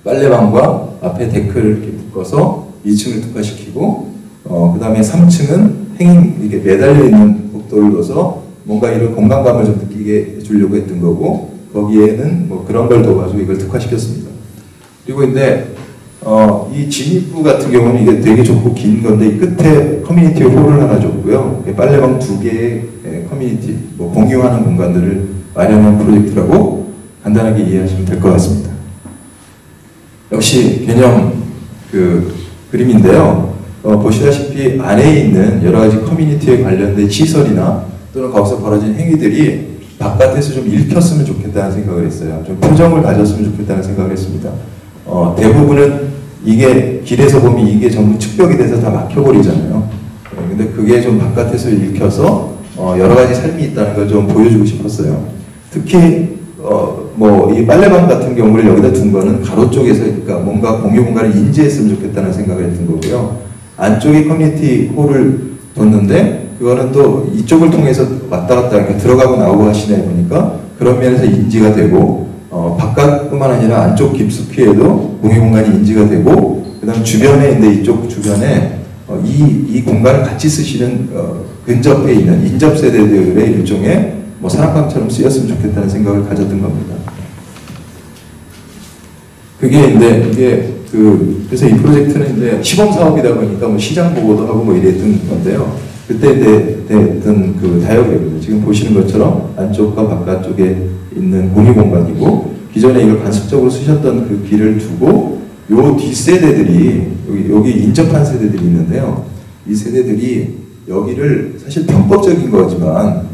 빨래방과 앞에 데크를 이렇게 묶어서 2층을 특화시키고 그 다음에 3층은 이게 매달려 있는 복도를 둬서 뭔가 이런 공간감을 좀 느끼게 해주려고 했던 거고 거기에는 뭐 그런 걸 둬가지고 이걸 특화시켰습니다. 그리고 근데 이 진입구 같은 경우는 이게 되게 좁고 긴 건데 이 끝에 커뮤니티 홀을 하나 줬고요. 빨래방 2개의 커뮤니티, 뭐 공유하는 공간들을 마련한 프로젝트라고 간단하게 이해하시면 될 것 같습니다. 역시 개념 그림인데요. 보시다시피 안에 있는 여러 가지 커뮤니티에 관련된 시설이나 또는 거기서 벌어진 행위들이 바깥에서 좀 읽혔으면 좋겠다는 생각을 했어요. 좀 표정을 가졌으면 좋겠다는 생각을 했습니다. 대부분은 이게 길에서 보면 이게 전부 축벽이 돼서 다 막혀버리잖아요. 근데 그게 좀 바깥에서 읽혀서 여러 가지 삶이 있다는 걸 좀 보여주고 싶었어요. 특히 뭐 이 빨래방 같은 경우를 여기다 둔 거는 가로 쪽에서 그러니까 뭔가 공유 공간을 인지했으면 좋겠다는 생각을 했던 거고요. 안쪽에 커뮤니티 홀을 뒀는데 그거는 또 이쪽을 통해서 왔다 갔다 이렇게 들어가고 나오고 하시다 보니까 그런 면에서 인지가 되고 바깥뿐만 아니라 안쪽 깊숙이에도 공유 공간이 인지가 되고 그 다음 주변에 있는데 이쪽 주변에 이 공간을 같이 쓰시는 근접해 있는 인접 세대들의 일종의 뭐 산악방처럼 쓰였으면 좋겠다는 생각을 가졌던 겁니다. 그게 이제 그래서 이 프로젝트는 이제 시범 사업이다 보니까 뭐 시장 보고도 하고 뭐 이랬던 건데요. 그때 됐던 그 다이어그램입니다. 지금 보시는 것처럼 안쪽과 바깥쪽에 있는 공유 공간이고 기존에 이걸 관습적으로 쓰셨던 그 길을 두고 요 뒷세대들이 여기 인접한 세대들이 있는데요. 이 세대들이 여기를 사실 편법적인 거지만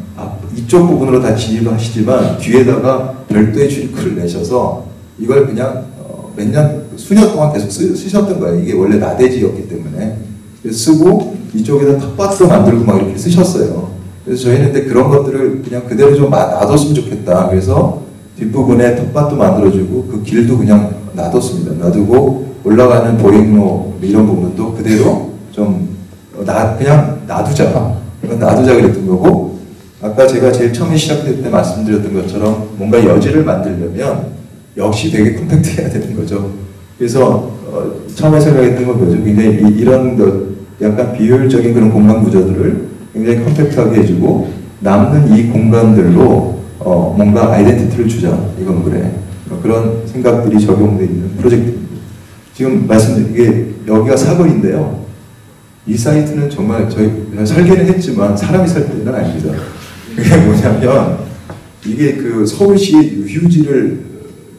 이쪽 부분으로 다 진입을 하시지만 뒤에다가 별도의 출입구를 내셔서 이걸 그냥 수년 동안 계속 쓰셨던 거예요. 이게 원래 나대지였기 때문에 쓰고 이쪽에다 텃밭도 만들고 막 이렇게 쓰셨어요. 그래서 저희는 근데 그런 것들을 그냥 그대로 좀 놔뒀으면 좋겠다. 그래서 뒷부분에 텃밭도 만들어주고 그 길도 그냥 놔뒀습니다. 놔두고 올라가는 보행로 이런 부분도 그대로 좀 그냥 놔두자. 놔두자 그랬던 거고 아까 제가 제일 처음에 시작할 때 말씀드렸던 것처럼 뭔가 여지를 만들려면 역시 되게 컴팩트해야 되는 거죠. 그래서 처음에 생각했던 건 뭐죠? 굉장히 이런 약간 비효율적인 그런 공간 구조들을 굉장히 컴팩트하게 해주고 남는 이 공간들로 뭔가 아이덴티티를 주자. 이건 그래. 그런 생각들이 적용되어 있는 프로젝트입니다. 지금 말씀드린 게 여기가 사거리인데요. 이 사이트는 정말 저희 설계는 했지만 사람이 살 때는 아닙니다. 그게 뭐냐면 이게 그 서울시의 유휴지를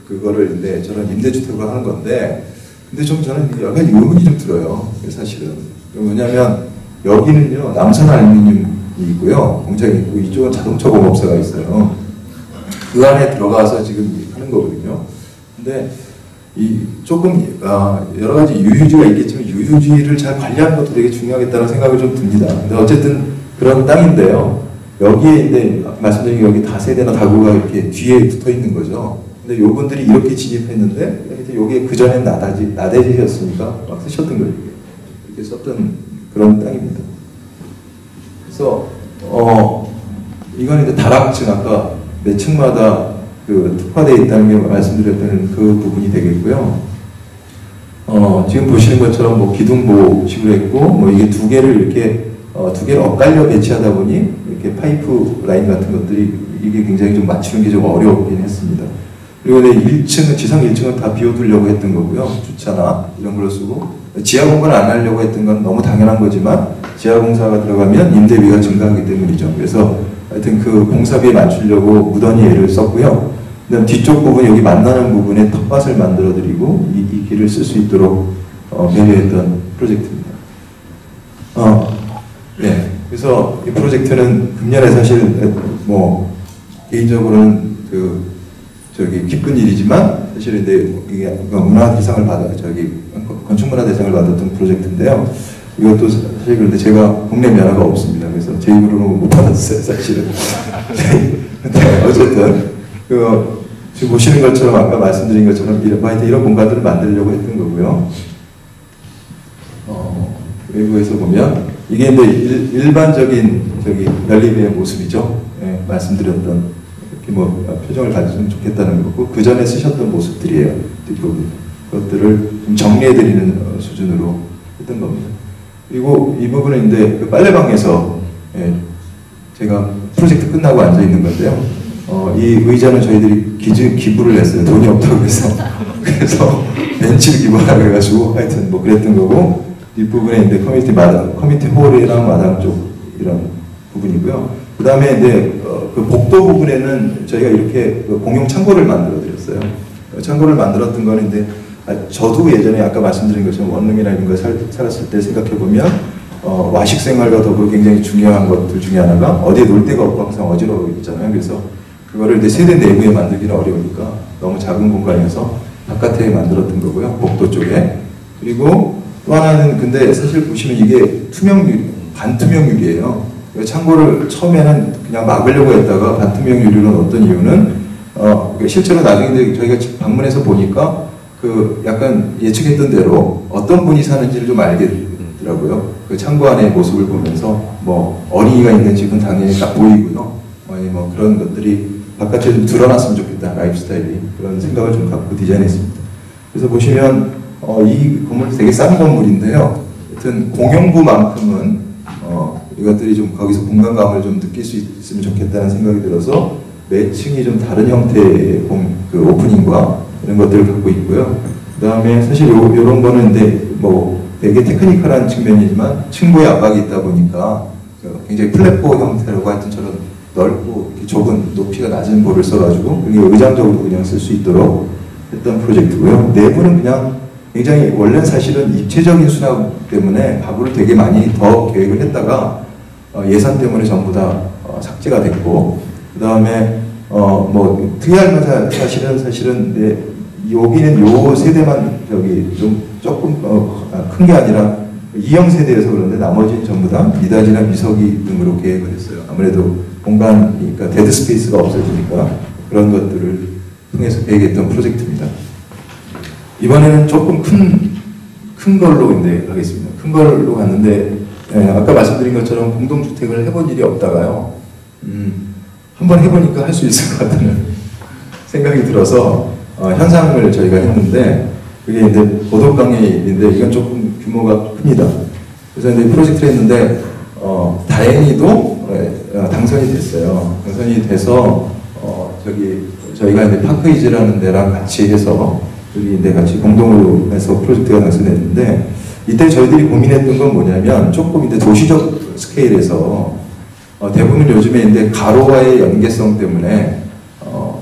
그거를 이제 저런 임대주택으로 하는 건데 근데 좀 저는 약간 의문이 좀 들어요. 사실은 뭐냐면 여기는요 남산 알루미늄이 있고요 공장이 있고 이쪽은 자동차 공업사가 있어요. 그 안에 들어가서 지금 하는 거거든요. 근데 이 조금 여러 가지 유휴지가 있겠지만 유휴지를 잘 관리하는 것도 되게 중요하겠다는 생각이 좀 듭니다. 근데 어쨌든 그런 땅인데요. 여기에 이제 말씀드린 여기 다세대나 다구가 이렇게 뒤에 붙어 있는 거죠. 근데 요분들이 이렇게 진입했는데 여기에 그 전엔 나대지였으니까 막 쓰셨던 거예요. 이렇게 썼던 그런 땅입니다. 그래서 이건 이제 다락층 아까 몇 층마다 그 특화되어 있다는 게 말씀드렸던 그 부분이 되겠고요. 지금 보시는 것처럼 뭐 기둥보식으로 했고 뭐 이게 두 개를 엇갈려 배치하다 보니 이렇게 파이프 라인 같은 것들이 이게 굉장히 좀 맞추는 게 좀 어려웠긴 했습니다. 그리고 1층은 지상 1층은 다 비워두려고 했던 거고요. 주차나 이런 걸로 쓰고 지하 공간을 안 하려고 했던 건 너무 당연한 거지만 지하 공사가 들어가면 임대비가 증가하기 때문이죠. 그래서 하여튼 그 공사비에 맞추려고 무던히 애를 썼고요. 그다음 뒤쪽 부분 여기 만나는 부분에 텃밭을 만들어드리고 이 길을 쓸 수 있도록 배려했던 프로젝트입니다. 네. 그래서 이 프로젝트는 금년에 사실 뭐 개인적으로는 기쁜 일이지만 사실 이제 이게 문화 대상을 건축 문화 대상을 받았던 프로젝트인데요. 이것도 사실 그런데 제가 국내 면허가 없습니다. 그래서 제 입으로는 못 받았어요, 사실은. 근데 어쨌든 지금 보시는 것처럼 아까 말씀드린 것처럼 이런 공간들을 만들려고 했던 거고요. 외부에서 보면 이게 이제 일반적인 저기 연립의 모습이죠. 예, 말씀드렸던 이렇게 뭐 표정을 가지면 좋겠다는 거고 그 전에 쓰셨던 모습들이에요. 뒷부분 그것들을 좀 정리해드리는 수준으로 했던 겁니다. 그리고 이 부분은 이제 그 빨래방에서 예, 제가 프로젝트 끝나고 앉아 있는 건데요. 이 의자는 저희들이 기부를 했어요. 돈이 없다고 해서 그래서 벤치를 기부하라고 해가지고 하여튼 뭐 그랬던 거고 뒷부분에 이제 커뮤니티 홀이랑 마당 쪽 이런 부분이고요. 그 다음에 이제 그 복도 부분에는 저희가 이렇게 그 공용 창고를 만들어 드렸어요. 창고를 만들었던 거는 이제 저도 예전에 아까 말씀드린 것처럼 원룸이나 이런 거 살았을 때 생각해 보면 와식 생활과 더불어 굉장히 중요한 것들 중에 하나가 어디에 놀 데가 없고 항상 어지러워 있잖아요. 그래서 그거를 이제 세대 내부에 만들기는 어려우니까 너무 작은 공간이어서 바깥에 만들었던 거고요. 복도 쪽에. 그리고 또 하나는 근데 사실 보시면 이게 반투명 유리예요. 창고를 처음에는 그냥 막으려고 했다가 반투명 유리로 넣었던 이유는 실제로 나중에 저희가 방문해서 보니까 그 약간 예측했던 대로 어떤 분이 사는지를 좀 알겠더라고요. 그 창고 안의 모습을 보면서 뭐 어린이가 있는 집은 당연히 딱 보이고요. 뭐 그런 것들이 바깥에 좀 드러났으면 좋겠다, 라이프 스타일이. 그런 생각을 좀 갖고 디자인했습니다. 그래서 보시면 이 건물 되게 싼 건물인데요. 하여튼 공용부만큼은 이것들이 좀 거기서 공간감을 좀 느낄 수 있으면 좋겠다는 생각이 들어서 매층이 좀 다른 형태의 그 오프닝과 이런 것들을 갖고 있고요. 그 다음에 사실 요런 거는 이제 뭐 되게 테크니컬한 측면이지만 층고에 압박이 있다 보니까 굉장히 플랫보 형태라고 하여튼 저런 넓고 이렇게 좁은 높이가 낮은 볼을 써가지고 그게 의장적으로 그냥 쓸 수 있도록 했던 프로젝트고요. 내부는 그냥 굉장히 원래 사실은 입체적인 수납 때문에 가구를 되게 많이 더 계획을 했다가 예산 때문에 전부 다 삭제가 됐고 그 다음에 뭐 특이할 건 사실은 여기는 요 세대만 저기 좀 조금 큰 게 아니라 2형 세대여서 그런데 나머지는 전부 다 미닫이나 미석이 등으로 계획을 했어요. 아무래도 공간이니까 데드 스페이스가 없어지니까 그런 것들을 통해서 계획했던 프로젝트입니다. 이번에는 조금 큰 걸로 이제 하겠습니다. 큰 걸로 갔는데 아까 말씀드린 것처럼 공동주택을 해본 일이 없다가요. 한번 해보니까 할 수 있을 것 같다는 생각이 들어서 현상을 저희가 했는데 그게 이제 보도강의인데 이건 조금 규모가 큽니다. 그래서 이제 프로젝트를 했는데 다행히도 당선이 됐어요. 당선이 돼서 저희가 이제 파크이즈라는 데랑 같이 해서 여기 이제 같이 공동으로 해서 프로젝트가 당선됐는데 이때 저희들이 고민했던 건 뭐냐면 조금 이제 도시적 스케일에서 대부분 요즘에 이제 가로와의 연계성 때문에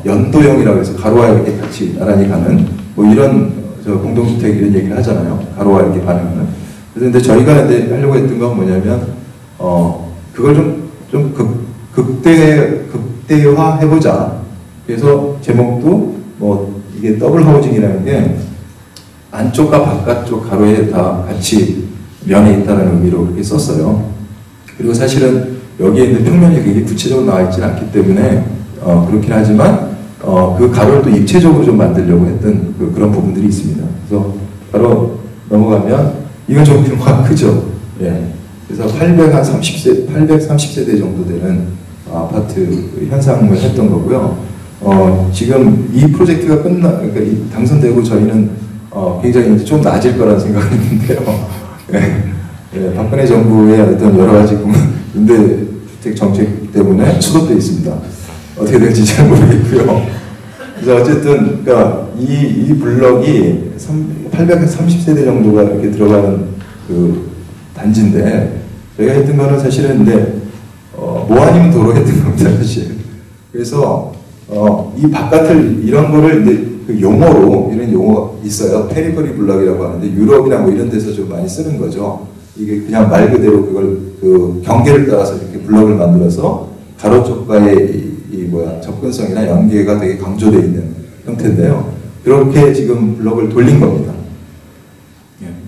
연도형이라고 해서 가로와 이렇게 같이 나란히 가는 뭐 이런 공동주택 이런 얘기를 하잖아요. 가로와 이렇게 반응하는. 그래서 근데 저희가 이제 하려고 했던 건 뭐냐면 그걸 좀 극대화 해보자. 그래서 제목도 뭐 이게 더블 하우징이라는 게 안쪽과 바깥쪽 가로에 다 같이 면에 있다는 의미로 그렇게 썼어요. 그리고 사실은 여기에 있는 평면이 굉장히 구체적으로 나와 있지는 않기 때문에 그렇긴 하지만 그 가로를 또 입체적으로 좀 만들려고 했던 그런 부분들이 있습니다. 그래서 바로 넘어가면 이건 좀 규모가 크죠. 예. 그래서 830세대 정도 되는 아파트 현상을 했던 거고요. 지금 이 프로젝트가 그러니까 당선되고 저희는 굉장히 좀 낮을 거라는 생각을 했는데요. 예, 박근혜 정부의 어떤 여러 가지 임대주택 정책 때문에 수도되어 있습니다. 어떻게 될지 잘 모르겠고요. 그래서 어쨌든 그러니까 이 블럭이 830세대 정도가 이렇게 들어가는 그 단지인데 저희가 했던 거는 사실은 근데 뭐 아니면 도로 했던 겁니다, 사실. 그래서 이 바깥을 이런 거를 이제 그 용어로 이런 용어가 있어요. 페리퍼리 블럭이라고 하는데 유럽이나 뭐 이런 데서 좀 많이 쓰는 거죠. 이게 그냥 말 그대로 그걸 그 경계를 따라서 이렇게 블럭을 만들어서 가로 쪽과의 접근성이나 연계가 되게 강조되어 있는 형태인데요. 그렇게 지금 블럭을 돌린 겁니다.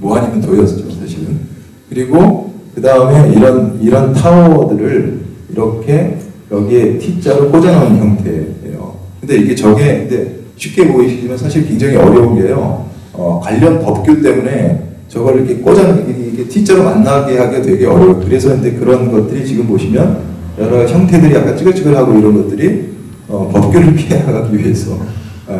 뭐 아니면 도였죠, 사실은. 그리고 그 다음에 이런 타워들을 이렇게 여기에 T자로 꽂아놓은 형태예요. 근데 이게 근데 쉽게 보이시지만 사실 굉장히 어려운 게요. 관련 법규 때문에 저걸 이렇게 이게 T자로 만나게 하기가 되게 어려워요. 그래서 근데 그런 것들이 지금 보시면 여러 형태들이 약간 찌글찌글하고 이런 것들이 법규를 피해나가기 위해서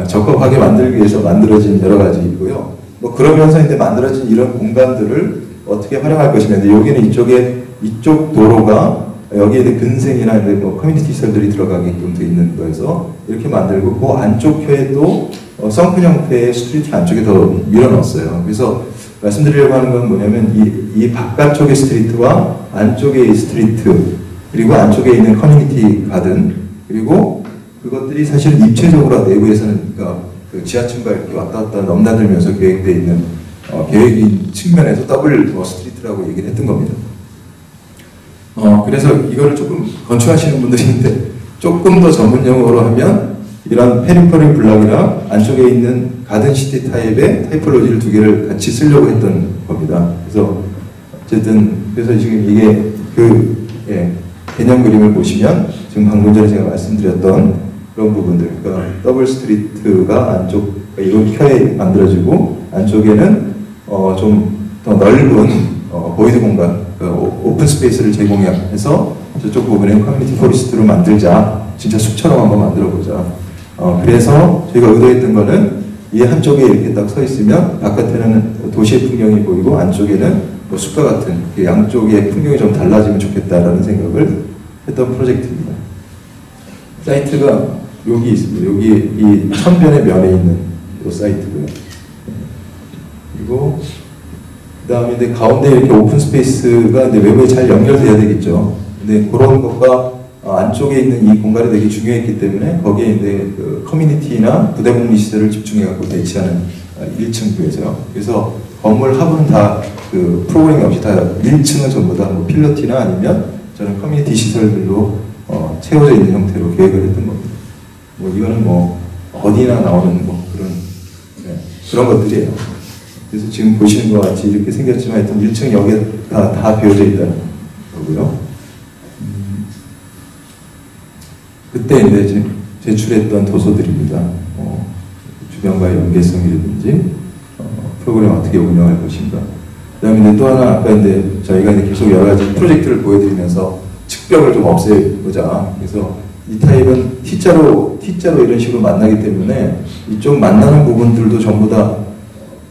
적합하게 만들기 위해서 만들어진 여러 가지 있고요. 뭐 그러면서 이제 만들어진 이런 공간들을 어떻게 활용할 것이냐. 근데 여기는 이쪽 도로가 여기에 근생이나 뭐 커뮤니티 시설들이 들어가게끔 돼 있는 거에서 이렇게 만들고 그 안쪽 혀에도 썬큰 형태의 스트리트 안쪽에 더 밀어넣었어요. 그래서 말씀드리려고 하는 건 뭐냐면 이 바깥쪽의 스트리트와 안쪽의 스트리트 그리고 안쪽에 있는 커뮤니티 가든 그리고 그것들이 사실 입체적으로 내부에서는 그러니까 그 지하층과 이렇게 왔다 갔다 넘나들면서 계획되어 있는 계획인 측면에서 더블 스트리트라고 얘기를 했던 겁니다. 그래서 이거를 조금 건축하시는 분들이 있는데 조금 더 전문 용어로 하면 이런 페리퍼리 블락이랑 안쪽에 있는 가든시티 타입의 타이폴로지를 두 개를 같이 쓰려고 했던 겁니다. 그래서 어쨌든 그래서 지금 이게 개념 그림을 보시면 지금 방금 전에 제가 말씀드렸던 그런 부분들, 그러니까 더블 스트리트가 안쪽 이런 켜에 만들어지고 안쪽에는 좀 더 넓은 보이드 공간, 오픈 스페이스를 제공해서 저쪽 부분에 커뮤니티 포리스트로 만들자, 진짜 숲처럼 한번 만들어보자. 그래서 저희가 의도했던 거는 이 한쪽에 이렇게 딱 서 있으면 바깥에는 도시의 풍경이 보이고 안쪽에는 뭐 숲과 같은 양쪽의 풍경이 좀 달라지면 좋겠다라는 생각을 했던 프로젝트입니다. 사이트가 여기 있습니다. 여기 이 천변의 면에 있는 이 사이트고요. 그리고 그 다음에 이제 가운데 이렇게 오픈 스페이스가 이제 외부에 잘 연결돼야 되겠죠. 근데 그런 것과 안쪽에 있는 이 공간이 되게 중요했기 때문에 거기에 이제 그 커뮤니티나 부대복리 시설을 집중해갖고 배치하는 1층 구에서요. 그래서 건물 하부는 다 그 프로그램이 없이 다 1층은 전부 다 뭐 필러티나 아니면 저는 커뮤니티 시설들로 채워져 있는 형태로 계획을 했던 겁니다. 뭐 이거는 뭐 어디나 나오는 뭐 그런 것들이에요. 그래서 지금 보시는 것 같이 이렇게 생겼지만 하여튼 1층 여기에 다 비어져 있다는 거고요. 그때 이제 제출했던 도서들입니다. 주변과의 연계성이라든지 프로그램 어떻게 운영할 것인가. 그 다음에 또 하나 아까 이제 저희가 이제 계속 여러 가지 프로젝트를 보여드리면서 측벽을 좀 없애보자. 그래서 이 타입은 T자로 이런 식으로 만나기 때문에 이쪽 만나는 부분들도 전부 다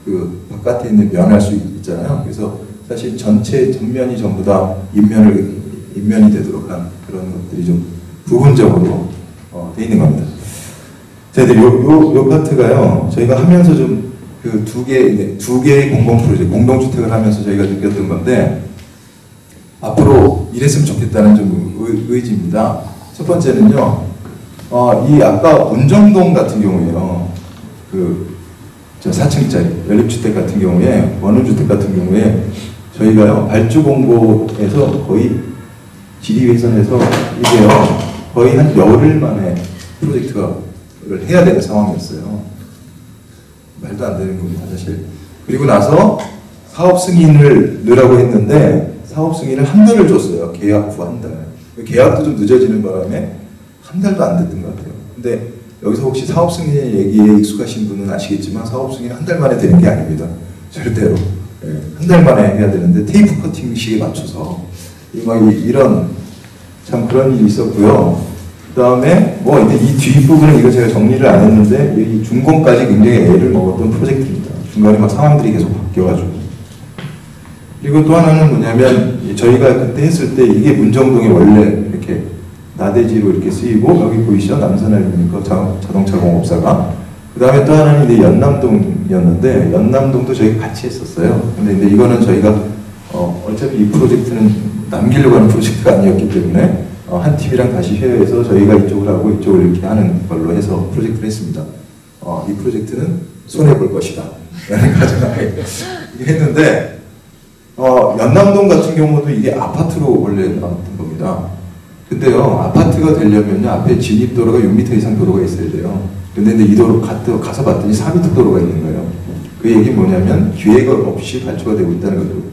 그 바깥에 있는 면할 수 있잖아요. 그래서 사실 전면이 전부 다 인면이 되도록 한 그런 것들이 좀 부분적으로 돼 있는 겁니다. 자, 이제 요 파트가요. 저희가 하면서 좀 그 두 개의 공공 프로젝트, 공동주택을 하면서 저희가 느꼈던 건데 앞으로 이랬으면 좋겠다는 좀 의지입니다. 첫 번째는요. 이 아까 문정동 같은 경우에요. 저 4층짜리 연립주택 같은 경우에 원룸주택 같은 경우에 저희가요 발주공고에서 거의 질의회선에서 이게요 거의 한 열흘 만에 프로젝트를 해야 되는 상황이었어요. 말도 안 되는 겁니다 사실. 그리고 나서 사업 승인을 넣으라고 했는데 사업 승인을 한 달을 줬어요. 계약 후 한 달. 계약도 좀 늦어지는 바람에 한 달도 안 됐던 것 같아요. 근데 여기서 혹시 사업 승인 얘기에 익숙하신 분은 아시겠지만 사업 승인 한 달 만에 되는 게 아닙니다. 절대로. 한 달 만에 해야 되는데 테이프 커팅 시기에 맞춰서 이런 참 그런 일이 있었고요. 그 다음에 뭐 이 뒷부분은 이거 제가 정리를 안 했는데 이 준공까지 굉장히 애를 먹었던 프로젝트입니다. 중간에 막 상황들이 계속 바뀌어가지고. 그리고 또 하나는 뭐냐면 저희가 그때 했을 때 이게 문정동에 원래 이렇게 나대지로 이렇게 쓰이고 여기 보이시죠? 남산알미니까 자동차 공업사가. 그 다음에 또 하나는 이제 연남동이었는데 연남동도 저희가 같이 했었어요. 근데 이거는 저희가 어차피 이 프로젝트는 남기려고 하는 프로젝트가 아니었기 때문에 한 팀이랑 다시 회의해서 저희가 이쪽을 하고 이쪽을 이렇게 하는 걸로 해서 프로젝트를 했습니다. 이 프로젝트는 손해볼 것이다 라는 가정하에 했는데 연남동 같은 경우도 이게 아파트로 원래 나왔던 겁니다. 근데요 아파트가 되려면 앞에 진입도로가 6m 이상 도로가 있어야 돼요. 근데 이 도로 가서 봤더니 4m 도로가 있는 거예요. 그 얘기 뭐냐면 기획 없이 발주가 되고 있다는 거죠.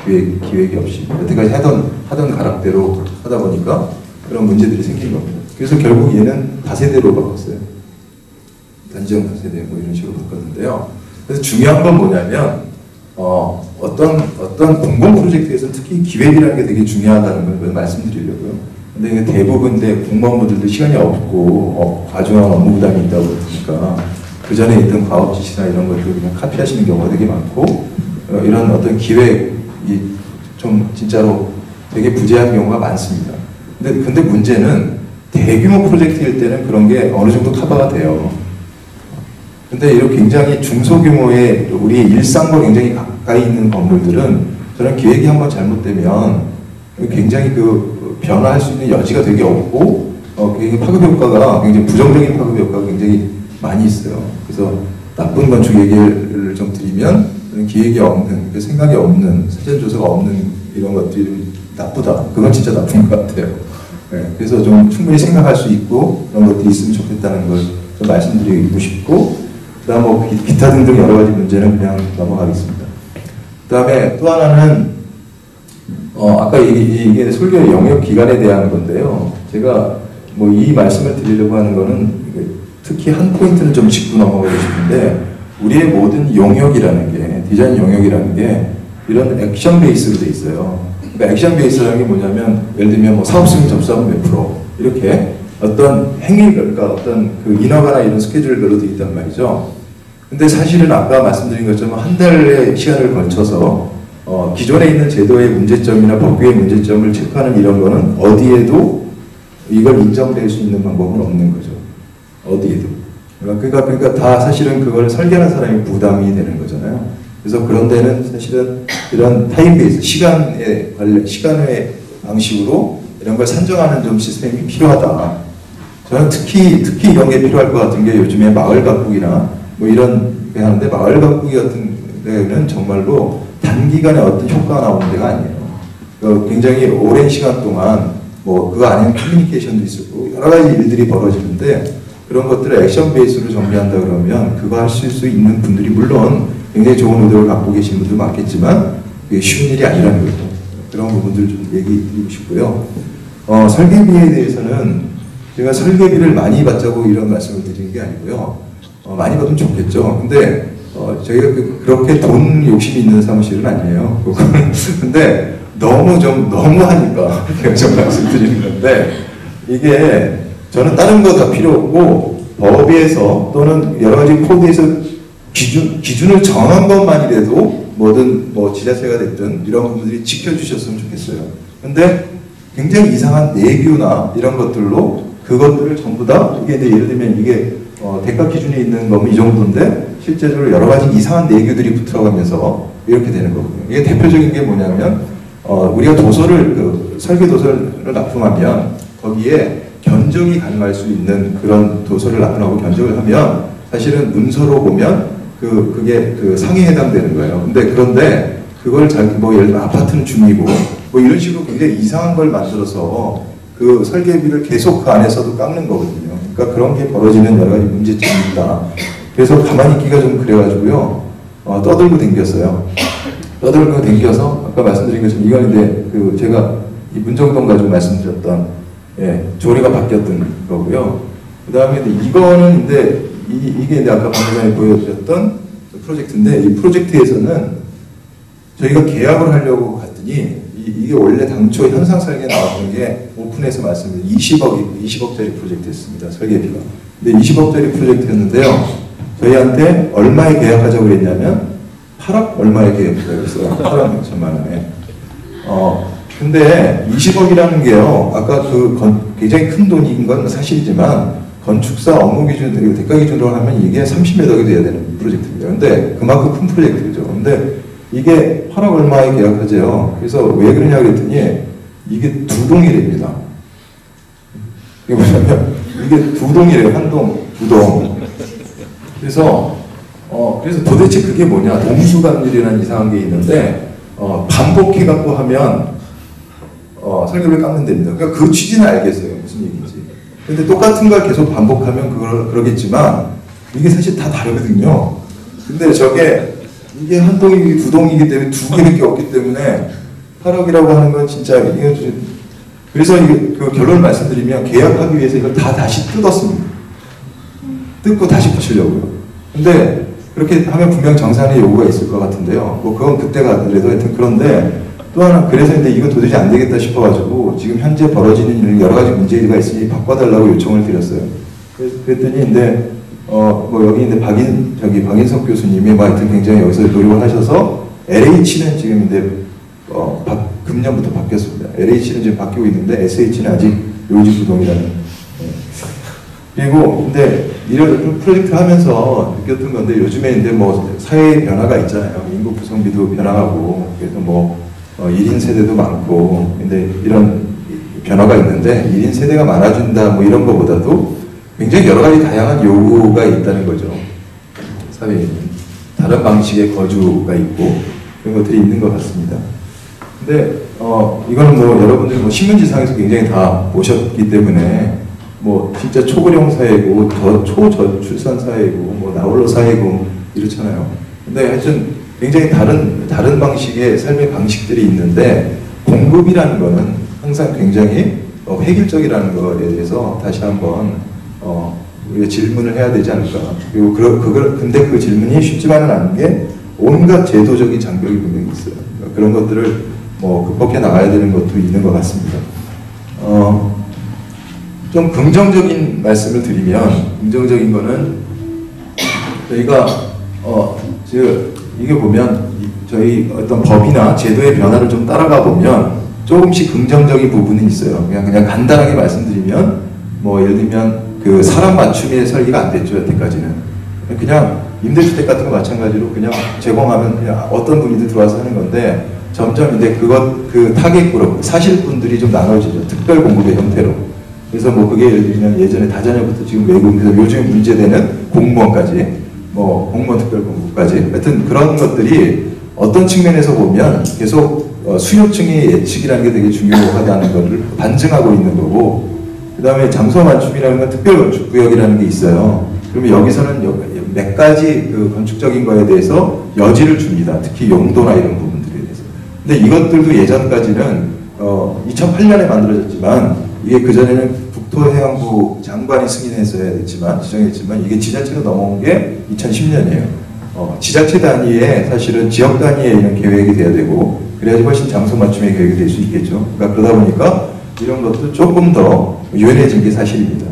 기획이 없이 여태까지 하던 가락대로 하다 보니까 그런 문제들이 생긴 겁니다. 그래서 결국 얘는 다세대로 바꿨어요. 단지형 다세대 뭐 이런 식으로 바꿨는데요. 그래서 중요한 건 뭐냐면 어떤 공공 프로젝트에서 특히 기획이라는 게 되게 중요하다는 걸 말씀드리려고요. 근데 대부분 공무원분들도 시간이 없고 과중한 업무 부담이 있다고 그러니까 그 전에 있던 과업 지시나 이런 것들 그냥 카피하시는 경우가 되게 많고 이런 어떤 기획이 좀 진짜로 되게 부재한 경우가 많습니다. 근데 문제는 대규모 프로젝트일 때는 그런 게 어느 정도 커버가 돼요. 근데 이런 굉장히 중소규모의 우리의 일상과 굉장히 가까이 있는 건물들은 저는 기획이 한번 잘못되면 굉장히 변화할 수 있는 여지가 되게 없고 굉장히 파급 효과가 굉장히 부정적인 파급 효과가 굉장히 많이 있어요. 그래서 나쁜 건축 얘기를 좀 드리면 기획이 없는, 생각이 없는, 사전 조사가 없는 이런 것들이 나쁘다. 그건 진짜 나쁜 것 같아요. 네, 그래서 좀 충분히 생각할 수 있고 그런 것들이 있으면 좋겠다는 걸 좀 말씀드리고 싶고 그 다음 기타 등등 여러 가지 문제는 그냥 넘어가겠습니다. 그 다음에 또 하나는 아까 이게 설교의 영역 기간에 대한 건데요. 제가 이 말씀을 드리려고 하는 거는 특히 한 포인트를 좀 짚고 넘어가고 싶은데 우리의 모든 영역이라는 게 디자인 영역이라는 게 이런 액션 베이스로 돼 있어요. 그러니까 액션 베이스라는 게 뭐냐면 예를 들면 사업 승인 접수하면 몇 프로 이렇게 어떤 행위별, 그러니까 어떤 인허가나 이런 스케줄별로 돼 있단 말이죠. 근데 사실은 아까 말씀드린 것처럼 한 달의 시간을 걸쳐서 기존에 있는 제도의 문제점이나 법규의 문제점을 체크하는 이런 거는 어디에도 이걸 인정될 수 있는 방법은 없는 거죠. 어디에도. 그러니까 다 사실은 그걸 설계하는 사람이 부담이 되는 거잖아요. 그래서 그런 데는 사실은 이런 타임 베이스, 시간의 방식으로 이런 걸 산정하는 좀 시스템이 필요하다. 저는 특히 이런 게 필요할 것 같은 게 요즘에 마을 가꾸기나 이런 게 하는데 마을 가꾸기 같은 데는 정말로 단기간에 어떤 효과가 나오는 데가 아니에요. 굉장히 오랜 시간 동안 그 안에 커뮤니케이션도 있었고 여러 가지 일들이 벌어지는데 그런 것들을 액션 베이스로 정리한다 그러면 그거 하실 수 있는 분들이 물론 굉장히 좋은 의도를 갖고 계신 분도 많겠지만 그게 쉬운 일이 아니라는 거죠. 그런 부분들 좀 얘기 드리고 싶고요. 설계비에 대해서는 제가 설계비를 많이 받자고 이런 말씀을 드리는 게 아니고요. 많이 받으면 좋겠죠. 근데 저희가 그렇게 돈 욕심이 있는 사무실은 아니에요. 근데 너무 하니까 제가 말씀드리는 건데 이게 저는 다른 거 다 필요 없고 법에서 또는 여러 가지 코드에서 기준을 정한 것만이라도 뭐든 지자체가 됐든 이런 부분들이 지켜주셨으면 좋겠어요. 근데 굉장히 이상한 내규나 이런 것들로 그것들을 전부 다 이게 예를 들면 이게 대가 기준이 있는 거면 이 정도인데 실제적으로 여러 가지 이상한 내규들이 붙어가면서 이렇게 되는 거거든요. 이게 대표적인 게 뭐냐면 우리가 설계 도서를 납품하면 거기에 견적이 가능할 수 있는 그런 도서를 납품하고 견적을 하면 사실은 문서로 보면 그게 상해에 해당되는 거예요. 그런데 그걸 예를 들면 아파트는 중이고 이런 식으로 굉장히 이상한 걸 만들어서 그 설계비를 계속 그 안에서도 깎는 거거든요. 그러니까 그런 게 벌어지는 여러 가지 문제점이 있다. 그래서 가만히 있기가 좀 그래가지고요. 떠들고 댕겼어요. 떠들고 댕겨서 아까 말씀드린 것처럼 이건 이제 제가 이 문정동 가지고 말씀드렸던 조례가 바뀌었던 거고요. 그 다음에 이거는 이게 이제 아까 방금 전에 보여드렸던 프로젝트인데 이 프로젝트에서는 저희가 계약을 하려고 갔더니 이게 원래 당초 현상 설계에 나왔던 게 오픈해서 말씀드린 20억짜리 프로젝트였습니다. 설계비가. 근데 20억짜리 프로젝트였는데요. 저희한테 얼마에 계약하자고 그랬냐면 8억 얼마에 계약하자고 했어요. 8억 6천만 원에. 근데 20억이라는 게요. 아까 굉장히 큰 돈인 건 사실이지만 건축사 업무 기준, 대가 기준으로 하면 이게 30몇 억이 돼야 되는 프로젝트입니다. 근데 그만큼 큰 프로젝트죠. 근데 이게 8억 얼마에 계약하재요. 그래서 왜 그러냐 그랬더니 이게 두 동이랍니다. 이게 뭐냐면 이게 두 동이래요. 한 동, 두 동. 그래서 도대체 그게 뭐냐. 동수감률이라는 이상한 게 있는데 반복해갖고 하면 설계를 깎는 됩니다. 그러니까 그 취지는 알겠어요. 무슨 얘기인지. 근데 똑같은 걸 계속 반복하면 그러겠지만 이게 사실 다 다르거든요. 근데 이게 한 동이기 두 동이기 때문에 두 개밖에 없기 때문에 8억이라고 하는 건 진짜 그래서 그 결론을 말씀드리면 계약하기 위해서 이걸 다 다시 뜯었습니다. 뜯고 다시 붙이려고요. 근데 그렇게 하면 분명 정산의 요구가 있을 것 같은데요. 뭐 그건 그때가 그래도 하여튼 그런데 또 하나 그래서 근데 이거 도저히 안 되겠다 싶어가지고 지금 현재 벌어지는 여러 가지 문제가 있으니 바꿔달라고 요청을 드렸어요. 그래서 그랬더니 근데 뭐 여기 이제 박인석 교수님이 뭐 하여튼 굉장히 여기서 노력을 하셔서 LH는 지금 이제 금년부터 바뀌었습니다. LH는 지금 바뀌고 있는데 SH는 아직 요지부동이라는. 그리고 근데 이런 프로젝트를 하면서 느꼈던 건데 요즘에 이제 뭐 사회의 변화가 있잖아요. 인구 구성비도 변화하고 그래서 뭐 1인 세대도 많고 근데 이런 변화가 있는데 1인 세대가 많아진다 뭐 이런 것보다도 굉장히 여러 가지 다양한 요구가 있다는 거죠. 사회에는 다른 방식의 거주가 있고 그런 것들이 있는 것 같습니다. 근데 이거는 뭐 여러분들이 뭐 신문지상에서 굉장히 다 보셨기 때문에 뭐 진짜 초고령 사회고 초저출산 사회고 뭐 나홀로 사회고 이렇잖아요. 근데 하여튼 굉장히 다른 방식의 삶의 방식들이 있는데 공급이라는 거는 항상 굉장히 획일적이라는 거에 대해서 다시 한번 우리가 질문을 해야 되지 않을까. 그리고 근데 그 질문이 쉽지만은 않은 게 온갖 제도적인 장벽이 분명히 있어요. 그런 것들을 뭐 극복해 나가야 되는 것도 있는 것 같습니다. 좀 긍정적인 말씀을 드리면 긍정적인 거는 저희가 이게 보면 저희 어떤 법이나 제도의 변화를 좀 따라가 보면 조금씩 긍정적인 부분이 있어요. 그냥 간단하게 말씀드리면 뭐 예를 들면 그 사람 맞춤의 설계가 안 됐죠. 여태까지는 그냥 임대주택 같은 거 마찬가지로 그냥 제공하면 그냥 어떤 분이든 들어와서 하는 건데 점점 이제 그 타겟 그룹 사실분들이 좀 나눠지죠. 특별 공급의 형태로. 그래서 뭐 그게 예를 들면 예전에 다자녀부터 지금 외국에서 요즘에 문제되는 공무원까지 뭐 공무원 특별 공급까지 하여튼 그런 것들이 어떤 측면에서 보면 계속 수요층의 예측이라는 게 되게 중요하다는 것을 반증하고 있는 거고 그 다음에 장소 맞춤이라는 건 특별 건축 구역이라는 게 있어요. 그러면 여기서는 몇 가지 그 건축적인 거에 대해서 여지를 줍니다. 특히 용도나 이런 부분들에 대해서. 근데 이것들도 예전까지는 2008년에 만들어졌지만 이게 그전에는 국토해양부 장관이 승인했어야 됐지만 지정했지만 이게 지자체로 넘어온 게 2010년이에요. 지자체 단위에 사실은 지역 단위에 이런 계획이 돼야 되고 그래야지 훨씬 장소 맞춤의 계획이 될 수 있겠죠. 그러니까 그러다 보니까 이런 것도 조금 더 유연해진 게 사실입니다.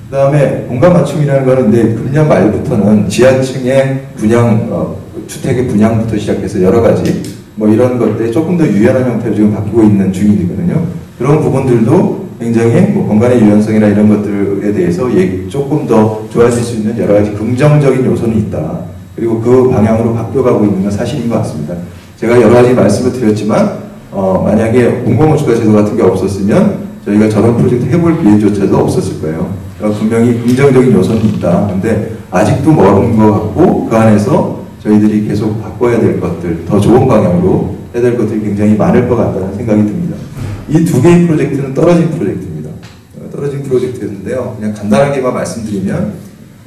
그 다음에 공간 맞춤이라는 거는 이제 금년 말부터는 지하층의 분양, 주택의 분양부터 시작해서 여러 가지 뭐 이런 것들이 조금 더 유연한 형태로 지금 바뀌고 있는 중이거든요. 그런 부분들도 굉장히 뭐 공간의 유연성이나 이런 것들에 대해서 조금 더 좋아질 수 있는 여러 가지 긍정적인 요소는 있다. 그리고 그 방향으로 바뀌어가고 있는 건 사실인 것 같습니다. 제가 여러 가지 말씀을 드렸지만 만약에 공공건축가 제도 같은 게 없었으면 저희가 저런 프로젝트 해볼 기회조차도 없었을 거예요. 그러니까 분명히 긍정적인 요소는 있다. 근데 아직도 멀은 것 같고 그 안에서 저희들이 계속 바꿔야 될 것들, 더 좋은 방향으로 해야 될 것들이 굉장히 많을 것 같다는 생각이 듭니다. 이 두 개의 프로젝트는 떨어진 프로젝트입니다. 떨어진 프로젝트였는데요. 그냥 간단하게만 말씀드리면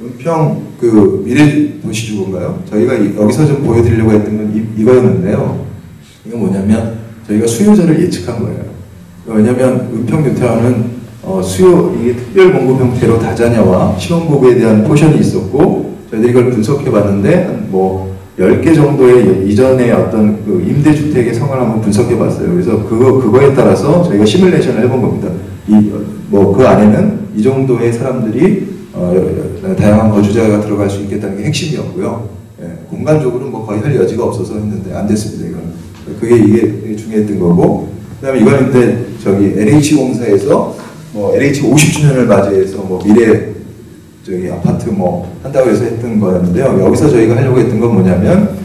은평 그 미래도시주거인가요? 저희가 여기서 좀 보여드리려고 했던 건 이거였는데요. 이건 뭐냐면 저희가 수요자를 예측한 거예요. 왜냐하면 은평뉴타운은 이게 특별 공급 형태로 다자녀와 신혼부부에 대한 포션이 있었고 저희들이 이걸 분석해 봤는데 뭐 10개 정도의 이전의 어떤 그 임대주택의 성을 한번 분석해 봤어요. 그래서 그거에 따라서 저희가 시뮬레이션을 해본 겁니다. 그 안에는 이 정도의 사람들이 다양한 거주자가 들어갈 수 있겠다는 게 핵심이었고요. 예, 공간적으로는 뭐 거의 할 여지가 없어서 했는데 안 됐습니다. 이게 되게 중요했던 거고, 그다음에 이거는 근데 LH공사에서 뭐 LH 50주년을 맞이해서 뭐 미래 아파트 뭐 한다고 해서 했던 거였는데요. 여기서 저희가 하려고 했던 건 뭐냐면